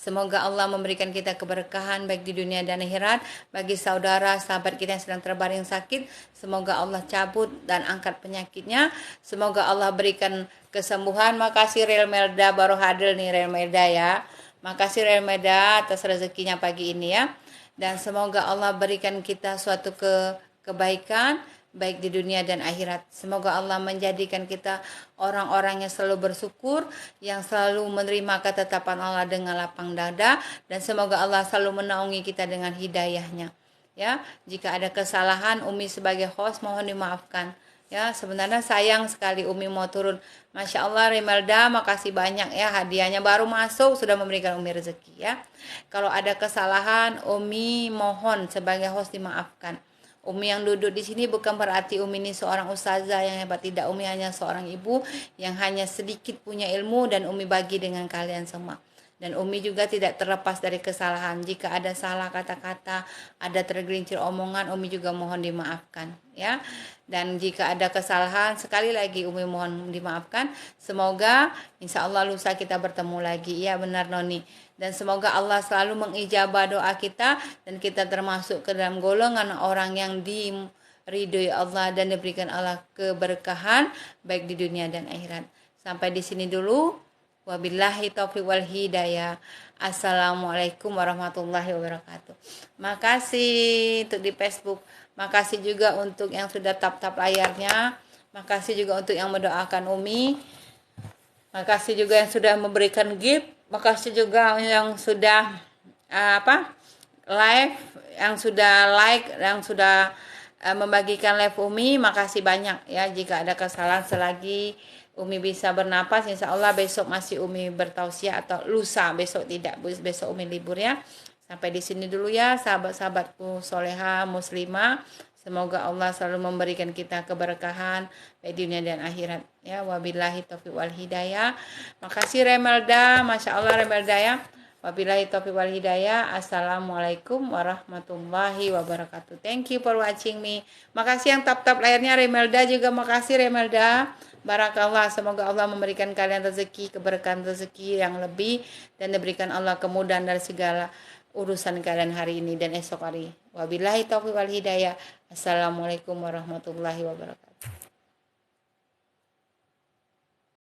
Semoga Allah memberikan kita keberkahan baik di dunia dan akhirat. Bagi saudara, sahabat kita yang sedang terbaring sakit, semoga Allah cabut dan angkat penyakitnya. Semoga Allah berikan kesembuhan. Makasih Real Melda, baru hadir nih Real Melda ya. Makasih Real Melda atas rezekinya pagi ini ya. Dan semoga Allah berikan kita suatu kebaikan baik di dunia dan akhirat. Semoga Allah menjadikan kita orang-orang yang selalu bersyukur, yang selalu menerima ketetapan Allah dengan lapang dada, dan semoga Allah selalu menaungi kita dengan hidayahnya. Ya, jika ada kesalahan, Umi sebagai host mohon dimaafkan. Ya, sebenarnya sayang sekali Umi mau turun. Masya Allah Remelda, makasih banyak ya, hadiahnya baru masuk sudah memberikan Umi rezeki ya. Kalau ada kesalahan, Umi mohon sebagai host dimaafkan. Umi yang duduk di sini bukan berarti Umi ini seorang ustazah yang hebat, tidak. Umi hanya seorang ibu yang hanya sedikit punya ilmu dan Umi bagi dengan kalian semua. Dan Umi juga tidak terlepas dari kesalahan. Jika ada salah kata-kata, ada tergelincir omongan, Umi juga mohon dimaafkan ya. Dan jika ada kesalahan, sekali lagi Umi mohon dimaafkan. Semoga insya Allah lusa kita bertemu lagi. Ya benar Noni. Dan semoga Allah selalu mengijabah doa kita dan kita termasuk ke dalam golongan orang yang diridhoi Allah dan diberikan Allah keberkahan baik di dunia dan akhirat. Sampai di sini dulu. Wabillahi taufiq wal hidayah. Assalamualaikum warahmatullahi wabarakatuh. Makasih untuk di Facebook. Makasih juga untuk yang sudah tap-tap layarnya. Makasih juga untuk yang mendoakan Umi. Makasih juga yang sudah memberikan gift. Makasih juga yang sudah live, yang sudah like, yang sudah membagikan live Umi. Makasih banyak ya. Jika ada kesalahan selagi Umi bisa bernapas, insya Allah besok masih Umi bertausiah, atau lusa besok tidak, besok Umi libur ya. Sampai di sini dulu ya sahabat-sahabatku soleha muslimah. Semoga Allah selalu memberikan kita keberkahan di dunia dan akhirat ya. Wabillahi taufiq wal hidayah. Makasih Remelda, Masya Allah Remelda ya. Wabillahi taufiq wal hidayah. Assalamualaikum warahmatullahi wabarakatuh. Thank you for watching me. Makasih yang tap-tap layarnya Remelda juga. Makasih Remelda. Barakallah, semoga Allah memberikan kalian rezeki, keberkahan rezeki yang lebih, dan diberikan Allah kemudahan dari segala urusan kalian hari ini dan esok hari. Wabillahi taufiq wal hidayah. Assalamualaikum warahmatullahi wabarakatuh.